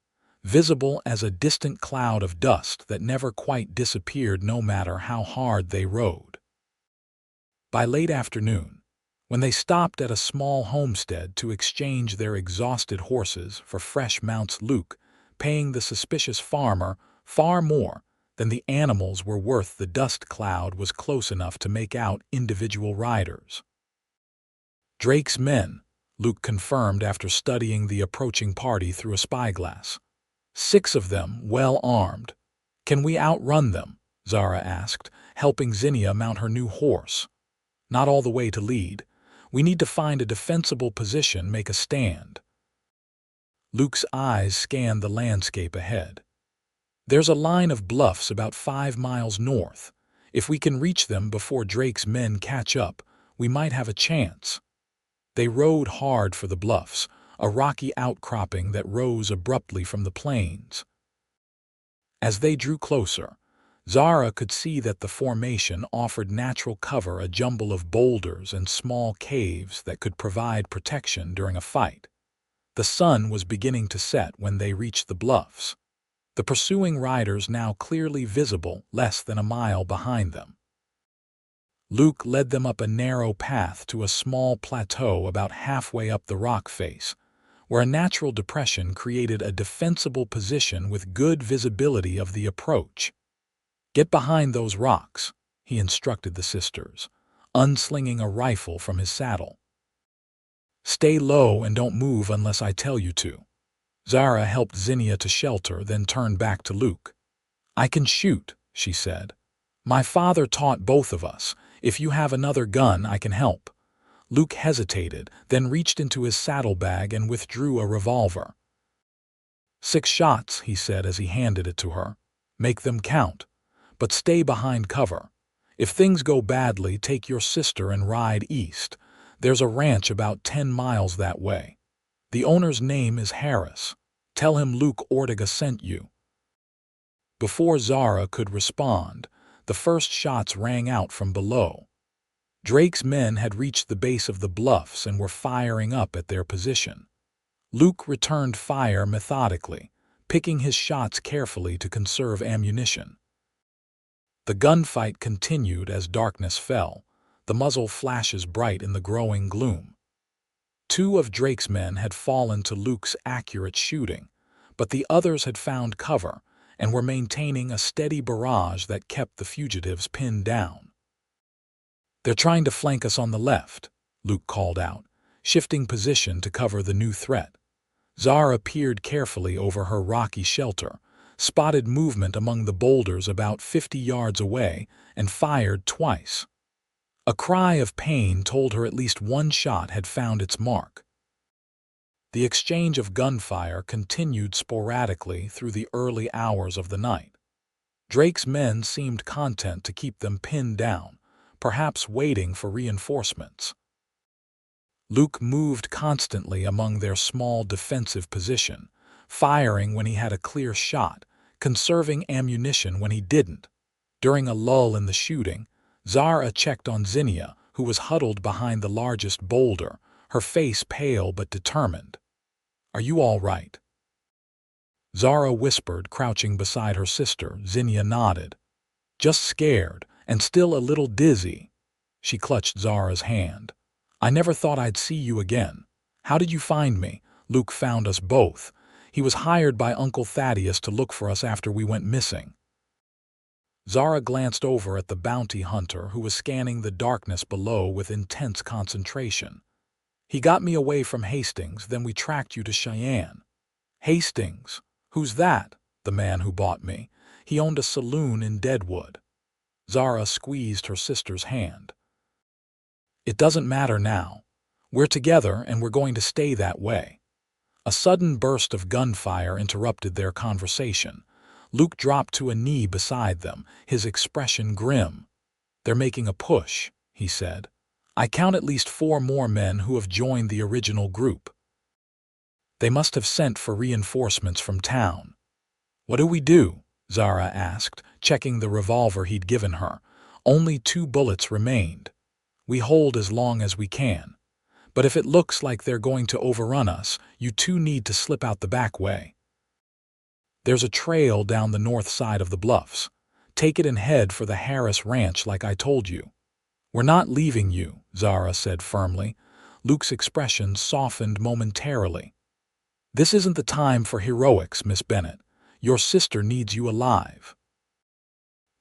visible as a distant cloud of dust that never quite disappeared no matter how hard they rode. By late afternoon, when they stopped at a small homestead to exchange their exhausted horses for fresh mounts, Luke, paying the suspicious farmer far more than the animals were worth, the dust cloud was close enough to make out individual riders. "Drake's men," Luke confirmed after studying the approaching party through a spyglass. 6 of them, well armed. "Can we outrun them?" Zara asked, helping Zinnia mount her new horse. "Not all the way to Lead. We need to find a defensible position, make a stand." Luke's eyes scanned the landscape ahead. "There's a line of bluffs about 5 miles north. If we can reach them before Drake's men catch up, we might have a chance." They rode hard for the bluffs, a rocky outcropping that rose abruptly from the plains. As they drew closer, Zara could see that the formation offered natural cover, a jumble of boulders and small caves that could provide protection during a fight. The sun was beginning to set when they reached the bluffs, the pursuing riders now clearly visible less than a mile behind them. Luke led them up a narrow path to a small plateau about halfway up the rock face, where a natural depression created a defensible position with good visibility of the approach. "Get behind those rocks," he instructed the sisters, unslinging a rifle from his saddle. Stay low and don't move unless I tell you to. Zara helped Zinnia to shelter, then turned back to Luke. I can shoot, she said. My father taught both of us. If you have another gun, I can help. Luke hesitated, then reached into his saddlebag and withdrew a revolver. 6 shots, he said as he handed it to her. Make them count. But stay behind cover. If things go badly, take your sister and ride east. There's a ranch about 10 miles that way. The owner's name is Harris. Tell him Lucas Ortega sent you. Before Zara could respond, the first shots rang out from below. Drake's men had reached the base of the bluffs and were firing up at their position. Luke returned fire methodically, picking his shots carefully to conserve ammunition. The gunfight continued as darkness fell, the muzzle flashes bright in the growing gloom. 2 of Drake's men had fallen to Luke's accurate shooting, but the others had found cover and were maintaining a steady barrage that kept the fugitives pinned down. They're trying to flank us on the left, Luke called out, shifting position to cover the new threat. Zara peered carefully over her rocky shelter, spotted movement among the boulders about 50 yards away, and fired twice. A cry of pain told her at least one shot had found its mark. The exchange of gunfire continued sporadically through the early hours of the night. Drake's men seemed content to keep them pinned down, perhaps waiting for reinforcements. Luke moved constantly among their small defensive position, firing when he had a clear shot, conserving ammunition when he didn't. During a lull in the shooting, Zara checked on Zinnia, who was huddled behind the largest boulder, her face pale but determined. Are you all right? Zara whispered, crouching beside her sister. Zinnia nodded. Just scared, and still a little dizzy. She clutched Zara's hand. I never thought I'd see you again. How did you find me? Luke found us both. He was hired by Uncle Thaddeus to look for us after we went missing. Zara glanced over at the bounty hunter who was scanning the darkness below with intense concentration. He got me away from Hastings, then we tracked you to Cheyenne. Hastings? Who's that? The man who bought me. He owned a saloon in Deadwood. Zara squeezed her sister's hand. It doesn't matter now. We're together and we're going to stay that way. A sudden burst of gunfire interrupted their conversation. Luke dropped to a knee beside them, his expression grim. They're making a push, he said. I count at least 4 more men who have joined the original group. They must have sent for reinforcements from town. What do we do? Zara asked, checking the revolver he'd given her. Only 2 bullets remained. We hold as long as we can. But if it looks like they're going to overrun us, you 2 need to slip out the back way. There's a trail down the north side of the bluffs. Take it and head for the Harris ranch like I told you. We're not leaving you, Zara said firmly. Luke's expression softened momentarily. This isn't the time for heroics, Miss Bennett. Your sister needs you alive.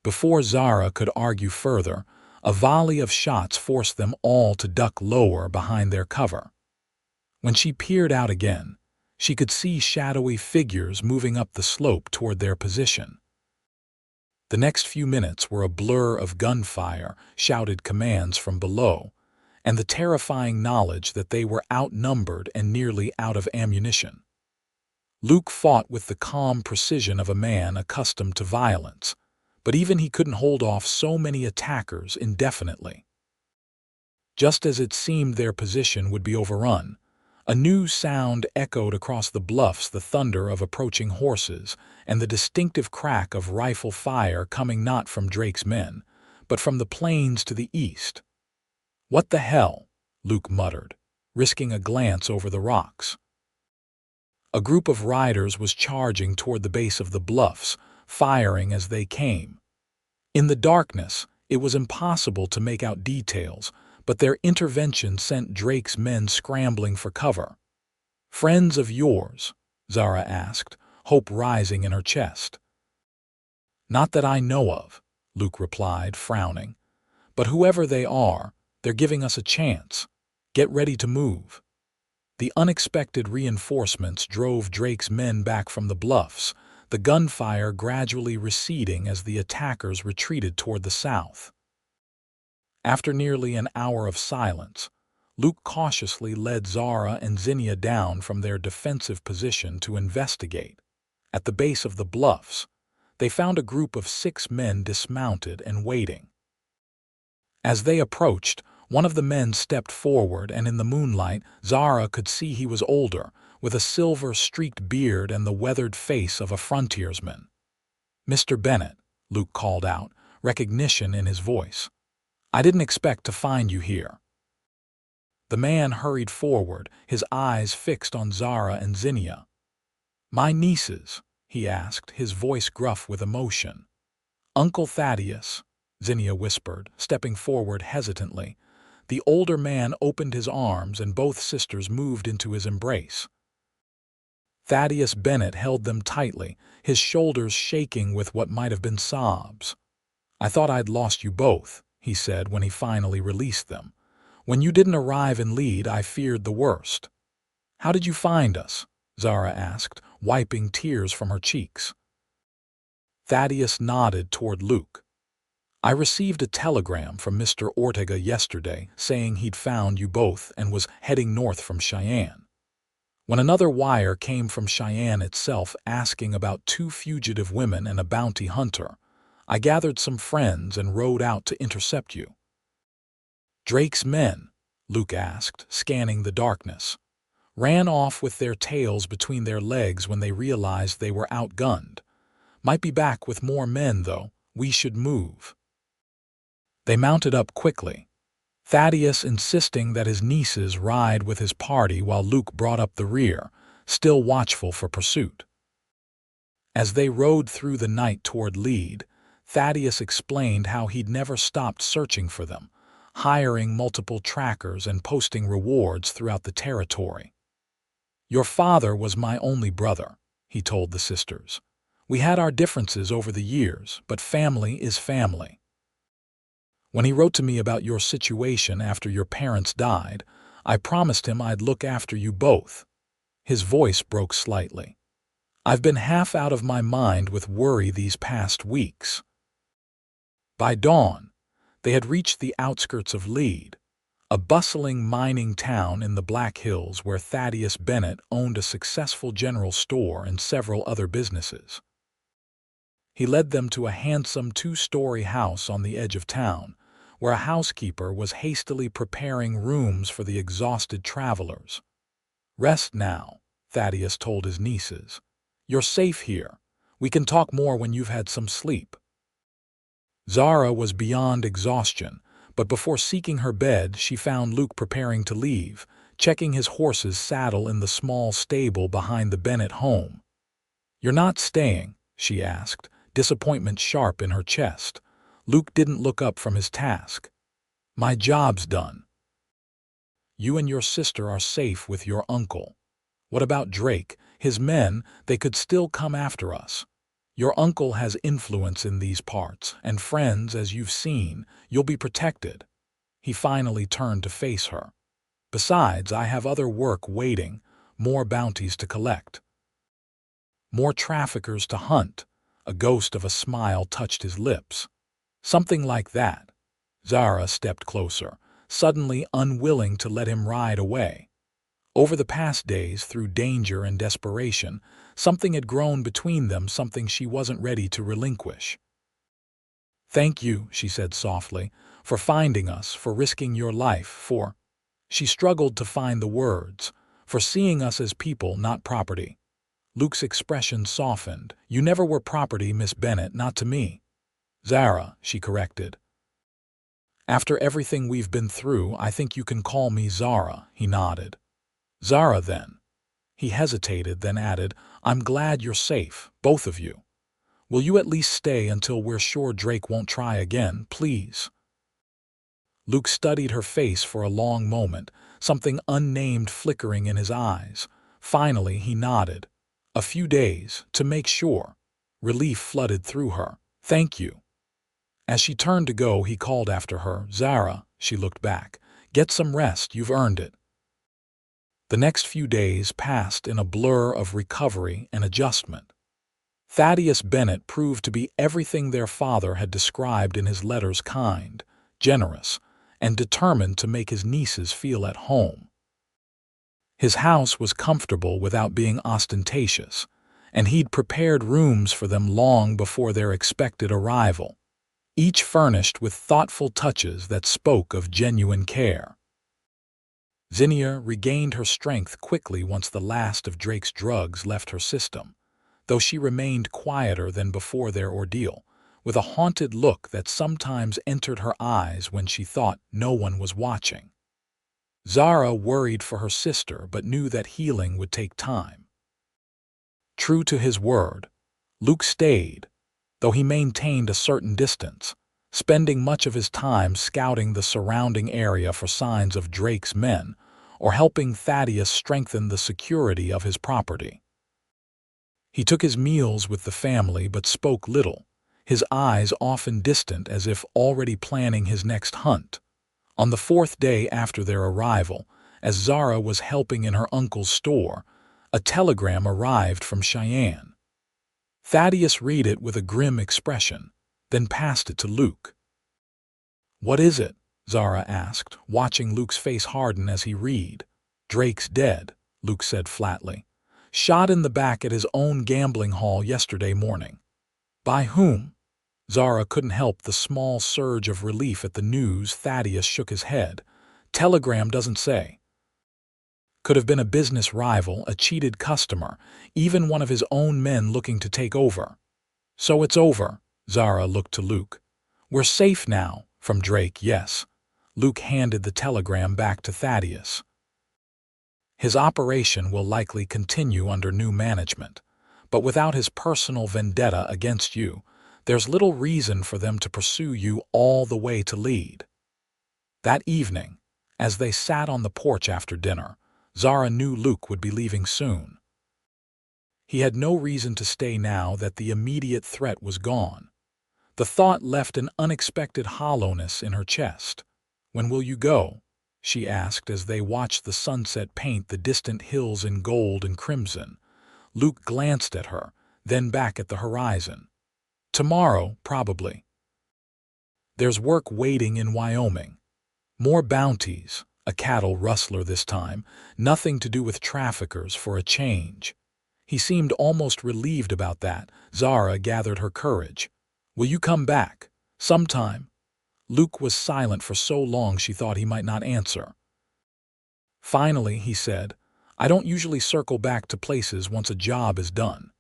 Before Zara could argue further, a volley of shots forced them all to duck lower behind their cover. When she peered out again, she could see shadowy figures moving up the slope toward their position. The next few minutes were a blur of gunfire, shouted commands from below, and the terrifying knowledge that they were outnumbered and nearly out of ammunition. Luke fought with the calm precision of a man accustomed to violence, but even he couldn't hold off so many attackers indefinitely. Just as it seemed their position would be overrun, a new sound echoed across the bluffs, the thunder of approaching horses and the distinctive crack of rifle fire coming not from Drake's men, but from the plains to the east. What the hell? Luke muttered, risking a glance over the rocks. A group of riders was charging toward the base of the bluffs, firing as they came. In the darkness, it was impossible to make out details, but their intervention sent Drake's men scrambling for cover. Friends of yours? Zara asked, hope rising in her chest. Not that I know of, Luke replied, frowning. But whoever they are, they're giving us a chance. Get ready to move. The unexpected reinforcements drove Drake's men back from the bluffs, the gunfire gradually receding as the attackers retreated toward the south. After nearly an hour of silence, Luke cautiously led Zara and Zinnia down from their defensive position to investigate. At the base of the bluffs, they found a group of 6 men dismounted and waiting. As they approached, one of the men stepped forward, and in the moonlight, Zara could see he was older, with a silver-streaked beard and the weathered face of a frontiersman. "Mr. Bennett," Luke called out, recognition in his voice. "I didn't expect to find you here." The man hurried forward, his eyes fixed on Zara and Zinnia. "My nieces?" he asked, his voice gruff with emotion. "Uncle Thaddeus," Zinnia whispered, stepping forward hesitantly. The older man opened his arms and both sisters moved into his embrace. Thaddeus Bennett held them tightly, his shoulders shaking with what might have been sobs. "I thought I'd lost you both," he said when he finally released them. "When you didn't arrive in lead, I feared the worst." "How did you find us?" Zara asked, wiping tears from her cheeks. Thaddeus nodded toward Luke. "I received a telegram from Mr. Ortega yesterday saying he'd found you both and was heading north from Cheyenne. When another wire came from Cheyenne itself asking about 2 fugitive women and a bounty hunter, I gathered some friends and rode out to intercept you." "Drake's men?" Luke asked, scanning the darkness. "Ran off with their tails between their legs when they realized they were outgunned. Might be back with more men, though. We should move." They mounted up quickly, Thaddeus insisting that his nieces ride with his party while Luke brought up the rear, still watchful for pursuit. As they rode through the night toward lead, Thaddeus explained how he'd never stopped searching for them, hiring multiple trackers and posting rewards throughout the territory. "Your father was my only brother," he told the sisters. "We had our differences over the years, but family is family. When he wrote to me about your situation after your parents died, I promised him I'd look after you both." His voice broke slightly. "I've been half out of my mind with worry these past weeks." By dawn, they had reached the outskirts of Lead, a bustling mining town in the Black Hills where Thaddeus Bennett owned a successful general store and several other businesses. He led them to a handsome 2-story house on the edge of town, where a housekeeper was hastily preparing rooms for the exhausted travelers. "Rest now," Thaddeus told his nieces. "You're safe here. We can talk more when you've had some sleep." Zara was beyond exhaustion, but before seeking her bed, she found Luke preparing to leave, checking his horse's saddle in the small stable behind the Bennett home. "You're not staying?" she asked, disappointment sharp in her chest. Luke didn't look up from his task. "My job's done. You and your sister are safe with your uncle. What about Drake? His men, they could still come after us. Your uncle has influence in these parts, and friends, as you've seen. You'll be protected." He finally turned to face her. "Besides, I have other work waiting, more bounties to collect. More traffickers to hunt." A ghost of a smile touched his lips. "Something like that." Zara stepped closer, suddenly unwilling to let him ride away. Over the past days, through danger and desperation, something had grown between them, something she wasn't ready to relinquish. "Thank you," she said softly, "for finding us, for risking your life, for—" She struggled to find the words, "for seeing us as people, not property." Luke's expression softened. "You never were property, Miss Bennett, not to me." "Zara," she corrected. "After everything we've been through, I think you can call me Zara," he nodded. "Zara, then." He hesitated, then added, "I'm glad you're safe, both of you. Will you at least stay until we're sure Drake won't try again, please?" Luke studied her face for a long moment, something unnamed flickering in his eyes. Finally, he nodded. "A few days, to make sure." Relief flooded through her. "Thank you." As she turned to go, he called after her, "Zara," she looked back, "get some rest, you've earned it." The next few days passed in a blur of recovery and adjustment. Thaddeus Bennett proved to be everything their father had described in his letters: kind, generous, and determined to make his nieces feel at home. His house was comfortable without being ostentatious, and he'd prepared rooms for them long before their expected arrival, each furnished with thoughtful touches that spoke of genuine care. Zinnia regained her strength quickly once the last of Drake's drugs left her system, though she remained quieter than before their ordeal, with a haunted look that sometimes entered her eyes when she thought no one was watching. Zara worried for her sister but knew that healing would take time. True to his word, Luke stayed, though he maintained a certain distance, spending much of his time scouting the surrounding area for signs of Drake's men or helping Thaddeus strengthen the security of his property. He took his meals with the family but spoke little, his eyes often distant as if already planning his next hunt. On the fourth day after their arrival, as Zara was helping in her uncle's store, a telegram arrived from Cheyenne. Thaddeus read it with a grim expression, then passed it to Luke. "What is it?" Zara asked, watching Luke's face harden as he read. "Drake's dead," Luke said flatly. "Shot in the back at his own gambling hall yesterday morning." "By whom?" Zara couldn't help the small surge of relief at the news. Thaddeus shook his head. "Telegram doesn't say." "Could have been a business rival, a cheated customer, even one of his own men looking to take over." "So it's over." Zara looked to Luke. "We're safe now from Drake, yes." Luke handed the telegram back to Thaddeus. "His operation will likely continue under new management, but without his personal vendetta against you, there's little reason for them to pursue you all the way to lead." That evening, as they sat on the porch after dinner, Zara knew Luke would be leaving soon. He had no reason to stay now that the immediate threat was gone. The thought left an unexpected hollowness in her chest. "When will you go?" she asked as they watched the sunset paint the distant hills in gold and crimson. Luke glanced at her, then back at the horizon. "Tomorrow, probably. There's work waiting in Wyoming. More bounties, a cattle rustler this time, nothing to do with traffickers for a change." He seemed almost relieved about that. Zara gathered her courage. "Will you come back? Sometime?" Luke was silent for so long she thought he might not answer. Finally, he said, "I don't usually circle back to places once a job is done."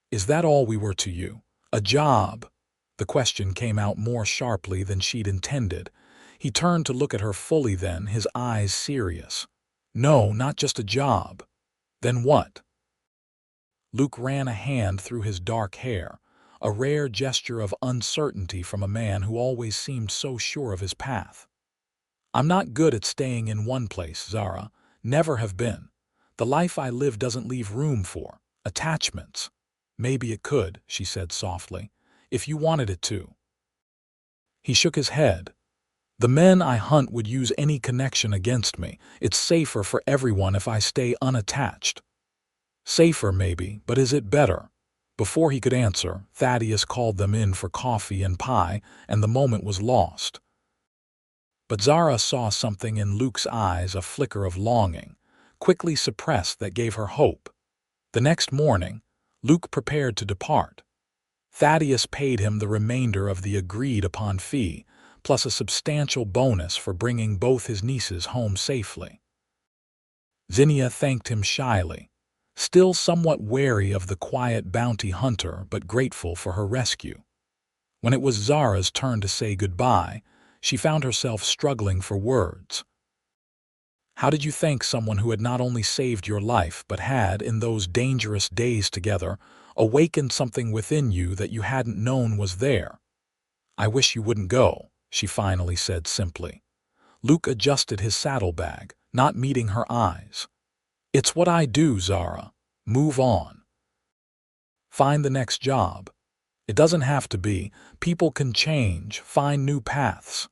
"Is that all we were to you? A job?" The question came out more sharply than she'd intended. He turned to look at her fully then, his eyes serious. "No, not just a job." "Then what?" Luke ran a hand through his dark hair, a rare gesture of uncertainty from a man who always seemed so sure of his path. "I'm not good at staying in one place, Zara. Never have been. The life I live doesn't leave room for attachments." "Maybe it could," she said softly, "if you wanted it to." He shook his head. "The men I hunt would use any connection against me. It's safer for everyone if I stay unattached." "Safer, maybe, but is it better?" Before he could answer, Thaddeus called them in for coffee and pie, and the moment was lost. But Zara saw something in Luke's eyes, a flicker of longing, quickly suppressed, that gave her hope. The next morning, Luke prepared to depart. Thaddeus paid him the remainder of the agreed-upon fee, plus a substantial bonus for bringing both his nieces home safely. Zinnia thanked him shyly, still somewhat wary of the quiet bounty hunter but grateful for her rescue. When it was Zara's turn to say goodbye, she found herself struggling for words. "How did you thank someone who had not only saved your life but had, in those dangerous days together, awakened something within you that you hadn't known was there?" "I wish you wouldn't go," she finally said simply. Luke adjusted his saddlebag, not meeting her eyes. "It's what I do, Zara. Move on. Find the next job. It doesn't have to be. People can change, find new paths.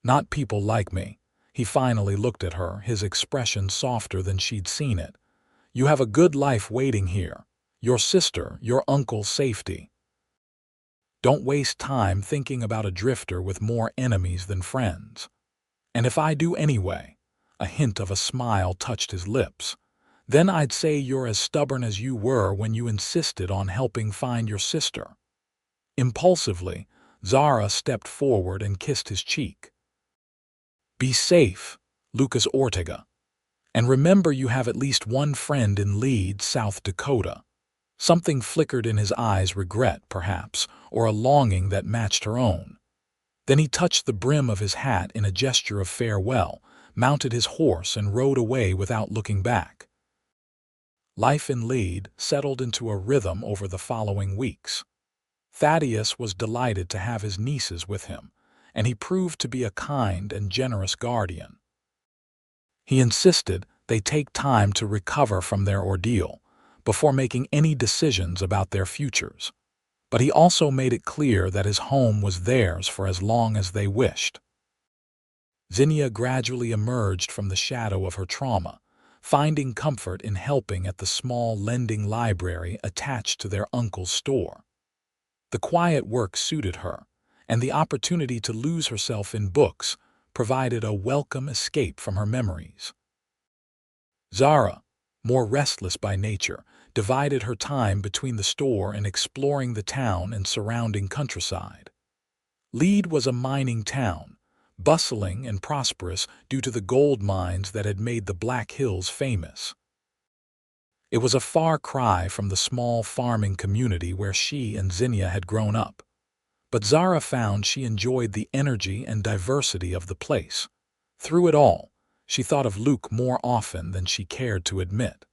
Not people like me." He finally looked at her, his expression softer than she'd seen it. "You have a good life waiting here. Your sister, your uncle's safety. Don't waste time thinking about a drifter with more enemies than friends. And if I do anyway," a hint of a smile touched his lips, "then I'd say you're as stubborn as you were when you insisted on helping find your sister." Impulsively, Zara stepped forward and kissed his cheek. "Be safe, Lucas Ortega. And remember you have at least one friend in Leeds, South Dakota." Something flickered in his eyes, regret, perhaps, or a longing that matched her own. Then he touched the brim of his hat in a gesture of farewell, mounted his horse and rode away without looking back. Life in Leeds settled into a rhythm over the following weeks. Thaddeus was delighted to have his nieces with him, and he proved to be a kind and generous guardian. He insisted they take time to recover from their ordeal before making any decisions about their futures, but he also made it clear that his home was theirs for as long as they wished. Zinnia gradually emerged from the shadow of her trauma, finding comfort in helping at the small lending library attached to their uncle's store. The quiet work suited her, and the opportunity to lose herself in books provided a welcome escape from her memories. Zara, more restless by nature, divided her time between the store and exploring the town and surrounding countryside. Leeds was a mining town, bustling and prosperous due to the gold mines that had made the Black Hills famous. It was a far cry from the small farming community where she and Zinnia had grown up, but Zara found she enjoyed the energy and diversity of the place. Through it all, she thought of Luke more often than she cared to admit.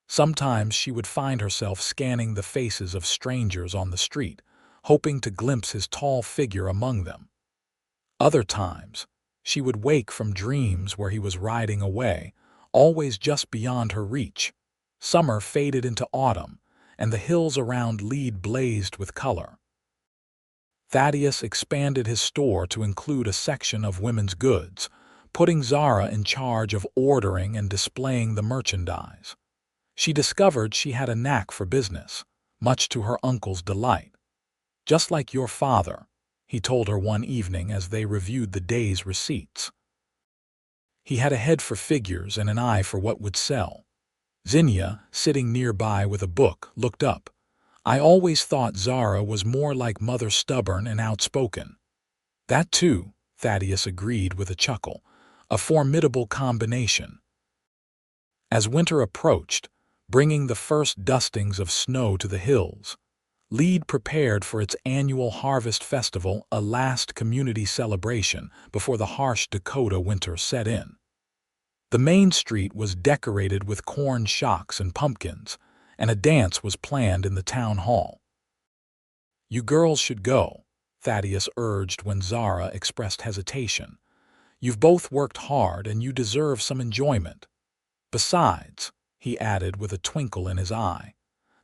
Sometimes she would find herself scanning the faces of strangers on the street, hoping to glimpse his tall figure among them. Other times, she would wake from dreams where he was riding away, always just beyond her reach. Summer faded into autumn, and the hills around Leeds blazed with color. Thaddeus expanded his store to include a section of women's goods, putting Zara in charge of ordering and displaying the merchandise. She discovered she had a knack for business, much to her uncle's delight. "Just like your father," he told her one evening as they reviewed the day's receipts. "He had a head for figures and an eye for what would sell." Zinnia, sitting nearby with a book, looked up. "I always thought Zara was more like Mother, stubborn and outspoken." "That too," Thaddeus agreed with a chuckle. "A formidable combination." As winter approached, bringing the first dustings of snow to the hills, Leeds prepared for its annual harvest festival, a last community celebration before the harsh Dakota winter set in. The main street was decorated with corn shocks and pumpkins, and a dance was planned in the town hall. "You girls should go," Thaddeus urged when Zara expressed hesitation. "You've both worked hard and you deserve some enjoyment. Besides," he added with a twinkle in his eye,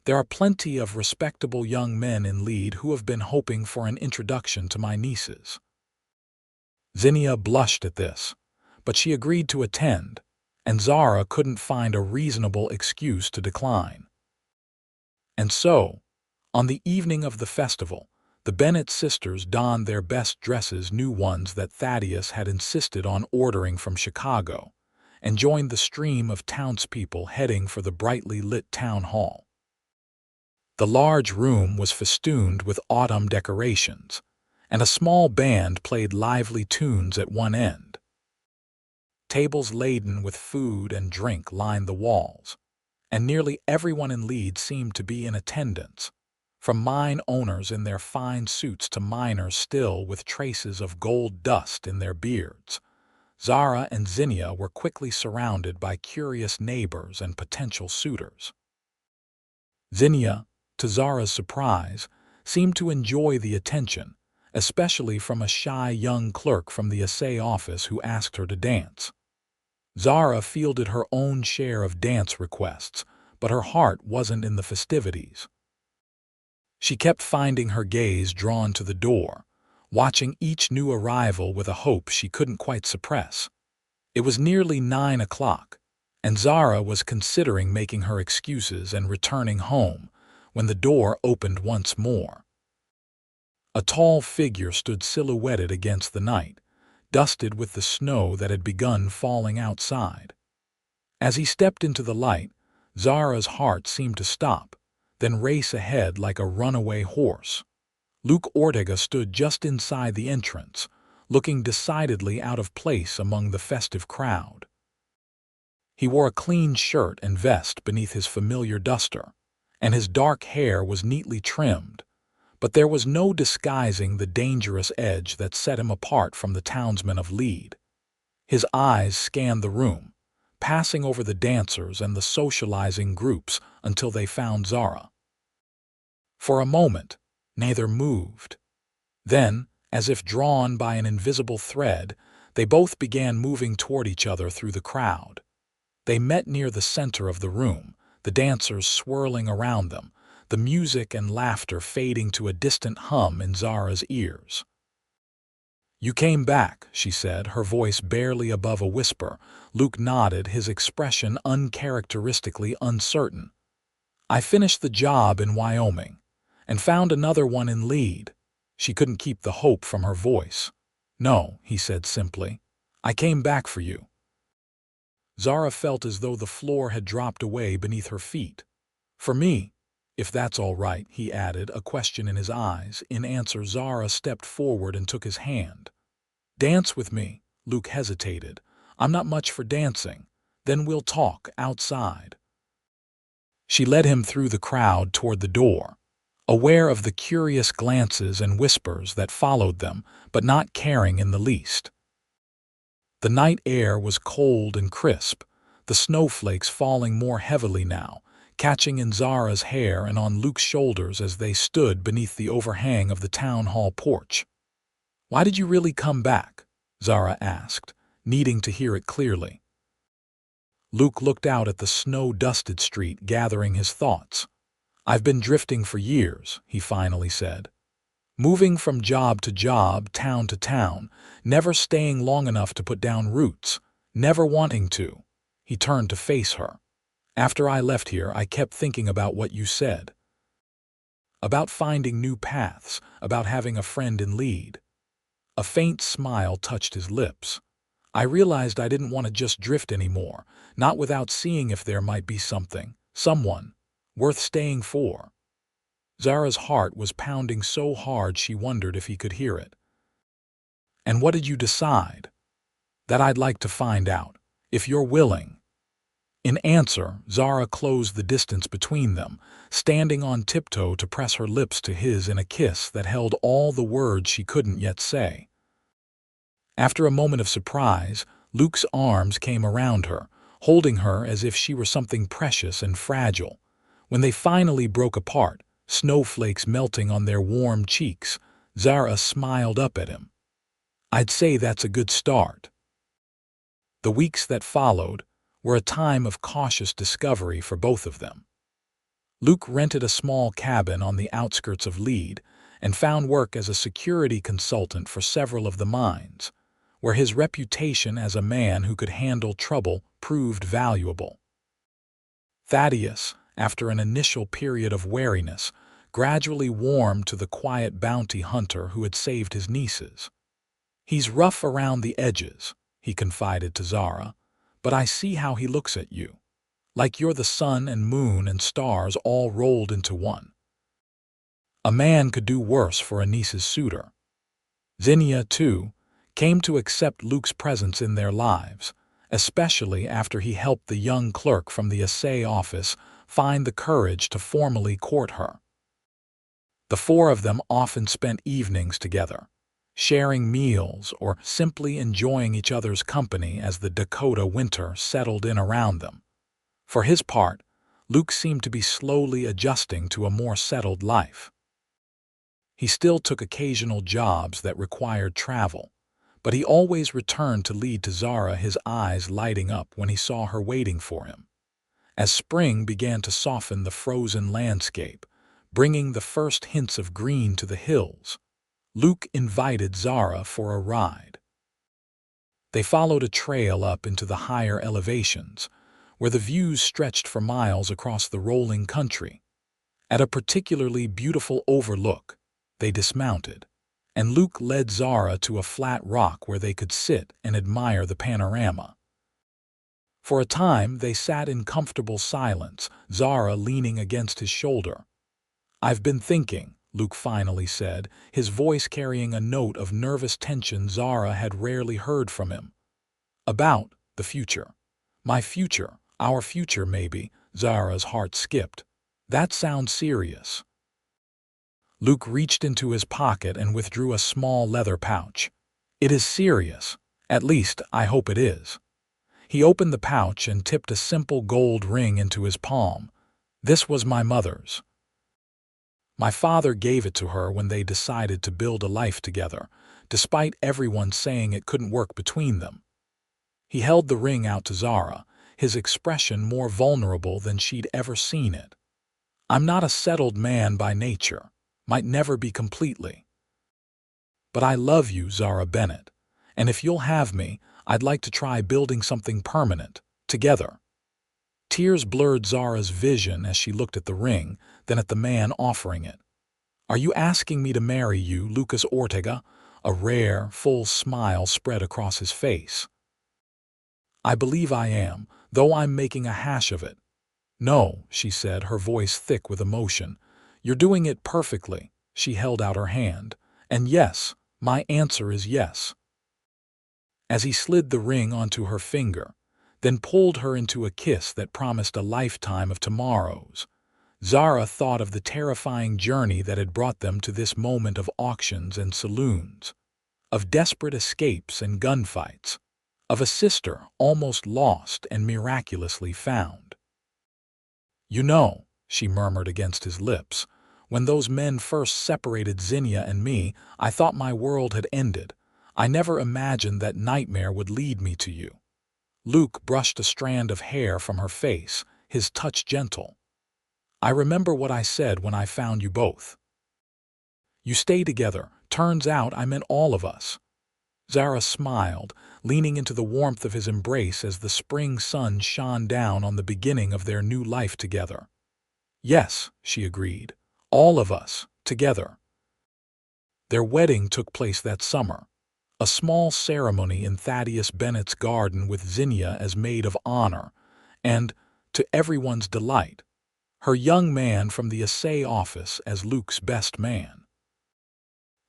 "there are plenty of respectable young men in Leeds who have been hoping for an introduction to my nieces." Zinnia blushed at this, but she agreed to attend, and Zara couldn't find a reasonable excuse to decline. And so, on the evening of the festival, the Bennett sisters donned their best dresses, new ones that Thaddeus had insisted on ordering from Chicago, and joined the stream of townspeople heading for the brightly lit town hall. The large room was festooned with autumn decorations, and a small band played lively tunes at one end. Tables laden with food and drink lined the walls, and nearly everyone in Leeds seemed to be in attendance, from mine owners in their fine suits to miners still with traces of gold dust in their beards. Zara and Zinnia were quickly surrounded by curious neighbors and potential suitors. Zinnia, to Zara's surprise, seemed to enjoy the attention, especially from a shy young clerk from the assay office who asked her to dance. Zara fielded her own share of dance requests, but her heart wasn't in the festivities. She kept finding her gaze drawn to the door, watching each new arrival with a hope she couldn't quite suppress. It was nearly 9 o'clock, and Zara was considering making her excuses and returning home when the door opened once more. A tall figure stood silhouetted against the night, dusted with the snow that had begun falling outside. As he stepped into the light, Zara's heart seemed to stop, then race ahead like a runaway horse. Lucas Ortega stood just inside the entrance, looking decidedly out of place among the festive crowd. He wore a clean shirt and vest beneath his familiar duster, and his dark hair was neatly trimmed, but there was no disguising the dangerous edge that set him apart from the townsmen of Lead. His eyes scanned the room, passing over the dancers and the socializing groups until they found Zara. For a moment, neither moved. Then, as if drawn by an invisible thread, they both began moving toward each other through the crowd. They met near the center of the room, the dancers swirling around them, the music and laughter fading to a distant hum in Zara's ears. "You came back," she said, her voice barely above a whisper. Luke nodded, his expression uncharacteristically uncertain. "I finished the job in Wyoming, and found another one in Lead." She couldn't keep the hope from her voice. "No," he said simply. "I came back for you." Zara felt as though the floor had dropped away beneath her feet. "For me, if that's all right," he added, a question in his eyes. In answer, Zara stepped forward and took his hand. "Dance with me," Luke hesitated. "I'm not much for dancing. Then we'll talk outside." She led him through the crowd toward the door, aware of the curious glances and whispers that followed them, but not caring in the least. The night air was cold and crisp, the snowflakes falling more heavily now, catching in Zara's hair and on Luke's shoulders as they stood beneath the overhang of the town hall porch. "Why did you really come back?" Zara asked, needing to hear it clearly. Luke looked out at the snow-dusted street, gathering his thoughts. "I've been drifting for years," he finally said. "Moving from job to job, town to town, never staying long enough to put down roots, never wanting to." He turned to face her. "After I left here, I kept thinking about what you said. About finding new paths, about having a friend in Lead." A faint smile touched his lips. "I realized I didn't want to just drift anymore, not without seeing if there might be something, someone, worth staying for." Zara's heart was pounding so hard she wondered if he could hear it. "And what did you decide?" "That I'd like to find out, if you're willing." In answer, Zara closed the distance between them, standing on tiptoe to press her lips to his in a kiss that held all the words she couldn't yet say. After a moment of surprise, Luke's arms came around her, holding her as if she were something precious and fragile. When they finally broke apart, snowflakes melting on their warm cheeks, Zara smiled up at him. "I'd say that's a good start." The weeks that followed were a time of cautious discovery for both of them. Luke rented a small cabin on the outskirts of Lead and found work as a security consultant for several of the mines, where his reputation as a man who could handle trouble proved valuable. Thaddeus, after an initial period of wariness, gradually warmed to the quiet bounty hunter who had saved his nieces. "He's rough around the edges," he confided to Zara, "but I see how he looks at you. Like you're the sun and moon and stars all rolled into one." A man could do worse for a niece's suitor. Zinnia, too, came to accept Luke's presence in their lives, especially after he helped the young clerk from the assay office find the courage to formally court her. The four of them often spent evenings together, sharing meals or simply enjoying each other's company as the Dakota winter settled in around them. For his part, Luke seemed to be slowly adjusting to a more settled life. He still took occasional jobs that required travel, but he always returned to Lead to Zara, his eyes lighting up when he saw her waiting for him. As spring began to soften the frozen landscape, bringing the first hints of green to the hills, Luke invited Zara for a ride. They followed a trail up into the higher elevations, where the views stretched for miles across the rolling country. At a particularly beautiful overlook, they dismounted, and Luke led Zara to a flat rock where they could sit and admire the panorama. For a time, they sat in comfortable silence, Zara leaning against his shoulder. "I've been thinking," Luke finally said, his voice carrying a note of nervous tension Zara had rarely heard from him. "About the future. My future, our future maybe." Zara's heart skipped. "That sounds serious." Luke reached into his pocket and withdrew a small leather pouch. "It is serious. At least, I hope it is." He opened the pouch and tipped a simple gold ring into his palm. "This was my mother's. My father gave it to her when they decided to build a life together, despite everyone saying it couldn't work between them." He held the ring out to Zara, his expression more vulnerable than she'd ever seen it. "I'm not a settled man by nature, might never be completely. But I love you, Zara Bennett, and if you'll have me, I'd like to try building something permanent, together." Tears blurred Zara's vision as she looked at the ring, then at the man offering it. "Are you asking me to marry you, Lucas Ortega?" A rare, full smile spread across his face. "I believe I am, though I'm making a hash of it." "No," she said, her voice thick with emotion. "You're doing it perfectly." She held out her hand. "And yes, my answer is yes." As he slid the ring onto her finger, then pulled her into a kiss that promised a lifetime of tomorrows, Zara thought of the terrifying journey that had brought them to this moment of auctions and saloons, of desperate escapes and gunfights, of a sister almost lost and miraculously found. "You know," she murmured against his lips, "when those men first separated Zinnia and me, I thought my world had ended. I never imagined that nightmare would lead me to you." Luke brushed a strand of hair from her face, his touch gentle. "I remember what I said when I found you both. You stay together. Turns out I meant all of us." Zara smiled, leaning into the warmth of his embrace as the spring sun shone down on the beginning of their new life together. "Yes," she agreed, "all of us, together." Their wedding took place that summer. A small ceremony in Thaddeus Bennett's garden with Zinnia as maid of honor, and, to everyone's delight, her young man from the assay office as Luke's best man.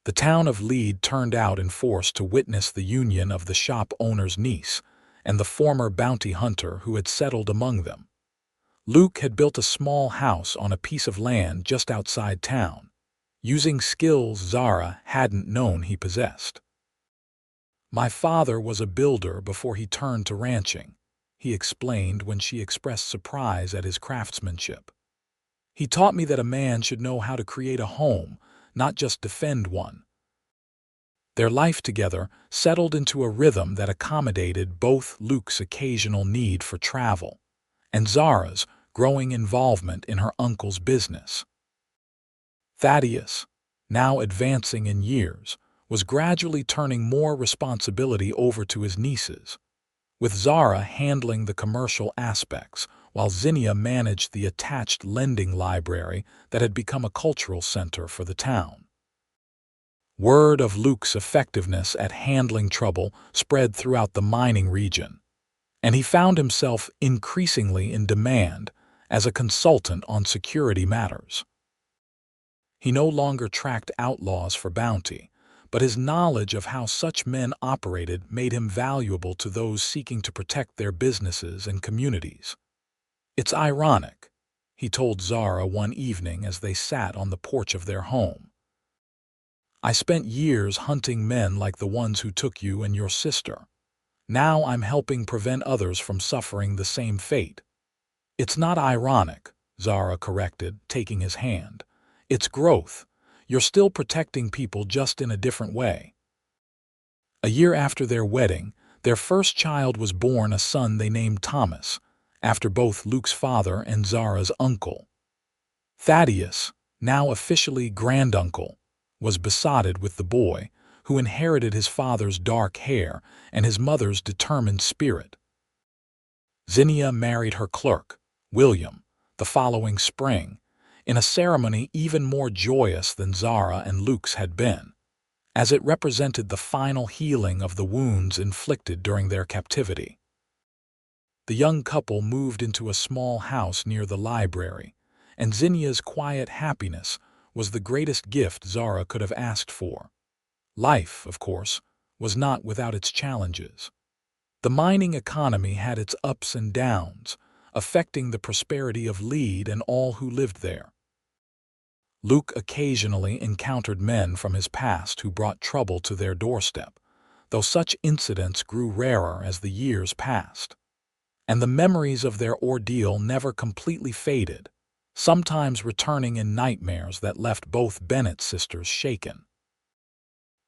The town of Lead turned out in force to witness the union of the shop owner's niece and the former bounty hunter who had settled among them. Luke had built a small house on a piece of land just outside town, using skills Zara hadn't known he possessed. "My father was a builder before he turned to ranching," he explained when she expressed surprise at his craftsmanship. "He taught me that a man should know how to create a home, not just defend one." Their life together settled into a rhythm that accommodated both Luke's occasional need for travel and Zara's growing involvement in her uncle's business. Thaddeus, now advancing in years, was gradually turning more responsibility over to his nieces, with Zara handling the commercial aspects while Zinnia managed the attached lending library that had become a cultural center for the town. Word of Luke's effectiveness at handling trouble spread throughout the mining region, and he found himself increasingly in demand as a consultant on security matters. He no longer tracked outlaws for bounty, but his knowledge of how such men operated made him valuable to those seeking to protect their businesses and communities. "It's ironic," he told Zara one evening as they sat on the porch of their home. "I spent years hunting men like the ones who took you and your sister. Now I'm helping prevent others from suffering the same fate." "It's not ironic," Zara corrected, taking his hand. "It's growth. You're still protecting people, just in a different way." A year after their wedding, their first child was born, a son they named Thomas, after both Luke's father and Zara's uncle. Thaddeus, now officially granduncle, was besotted with the boy, who inherited his father's dark hair and his mother's determined spirit. Zinnia married her clerk, William, the following spring, in a ceremony even more joyous than Zara and Luke's had been, as it represented the final healing of the wounds inflicted during their captivity. The young couple moved into a small house near the library, and Zinnia's quiet happiness was the greatest gift Zara could have asked for. Life, of course, was not without its challenges. The mining economy had its ups and downs, affecting the prosperity of Lead and all who lived there. Luke occasionally encountered men from his past who brought trouble to their doorstep, though such incidents grew rarer as the years passed. And the memories of their ordeal never completely faded, sometimes returning in nightmares that left both Bennett sisters shaken.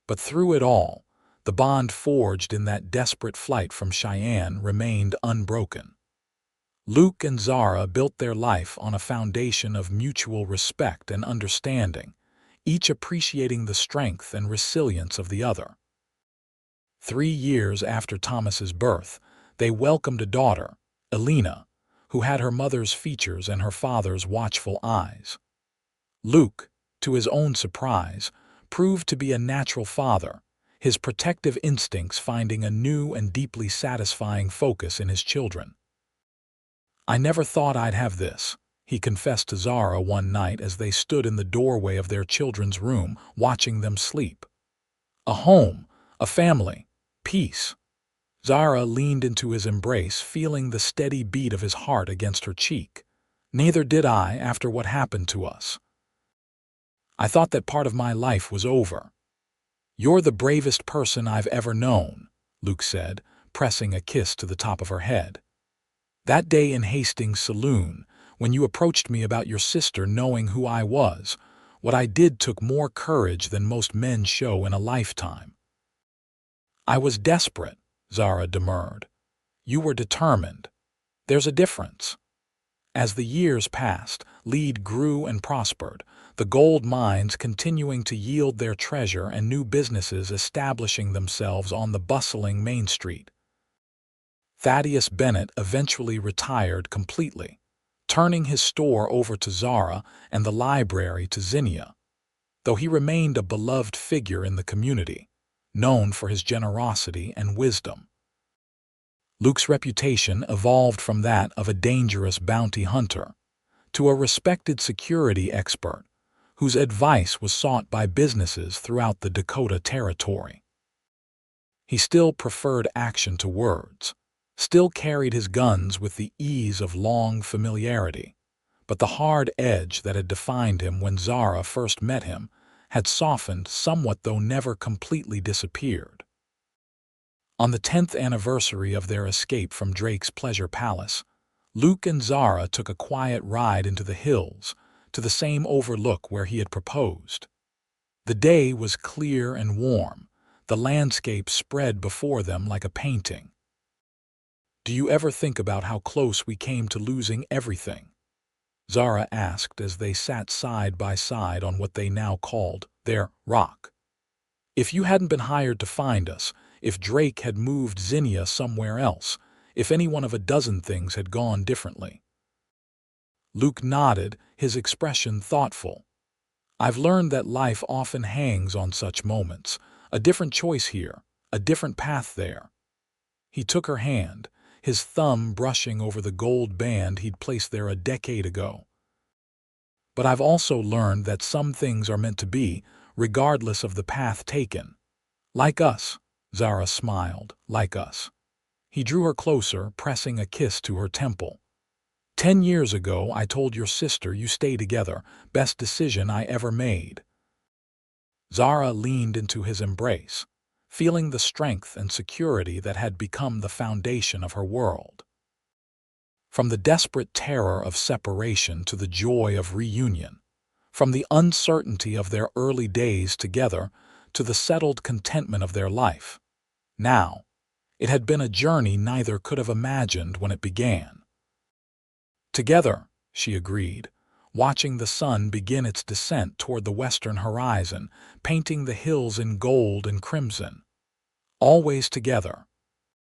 But through it all, the bond forged in that desperate flight from Cheyenne remained unbroken. Luke and Zara built their life on a foundation of mutual respect and understanding, each appreciating the strength and resilience of the other. 3 years after Thomas's birth, they welcomed a daughter, Elena, who had her mother's features and her father's watchful eyes. Luke, to his own surprise, proved to be a natural father, his protective instincts finding a new and deeply satisfying focus in his children. "I never thought I'd have this," he confessed to Zara one night as they stood in the doorway of their children's room, watching them sleep. "A home, a family, peace." Zara leaned into his embrace, feeling the steady beat of his heart against her cheek. "Neither did I after what happened to us. I thought that part of my life was over." "You're the bravest person I've ever known," Luke said, pressing a kiss to the top of her head. "That day in Hastings' saloon, when you approached me about your sister knowing who I was, what I did took more courage than most men show in a lifetime." "I was desperate," Zara demurred. "You were determined. There's a difference." As the years passed, Lead grew and prospered, the gold mines continuing to yield their treasure and new businesses establishing themselves on the bustling Main Street. Thaddeus Bennett eventually retired completely, turning his store over to Zara and the library to Zinnia, though he remained a beloved figure in the community, known for his generosity and wisdom. Luke's reputation evolved from that of a dangerous bounty hunter to a respected security expert whose advice was sought by businesses throughout the Dakota Territory. He still preferred action to words, still carried his guns with the ease of long familiarity, but the hard edge that had defined him when Zara first met him had softened somewhat, though never completely disappeared. On the 10th anniversary of their escape from Drake's Pleasure Palace, Luke and Zara took a quiet ride into the hills, to the same overlook where he had proposed. The day was clear and warm, the landscape spread before them like a painting. "Do you ever think about how close we came to losing everything?" Zara asked as they sat side by side on what they now called their rock. "If you hadn't been hired to find us, if Drake had moved Zinnia somewhere else, if any one of a dozen things had gone differently." Luke nodded, his expression thoughtful. "I've learned that life often hangs on such moments, a different choice here, a different path there." He took her hand, his thumb brushing over the gold band he'd placed there a decade ago. "But I've also learned that some things are meant to be, regardless of the path taken. Like us," Zara smiled, "like us." He drew her closer, pressing a kiss to her temple. 10 years ago, I told your sister you stay together, best decision I ever made." Zara leaned into his embrace, feeling the strength and security that had become the foundation of her world. From the desperate terror of separation to the joy of reunion, from the uncertainty of their early days together to the settled contentment of their life, now, it had been a journey neither could have imagined when it began. "Together," she agreed, watching the sun begin its descent toward the western horizon, painting the hills in gold and crimson. Always together,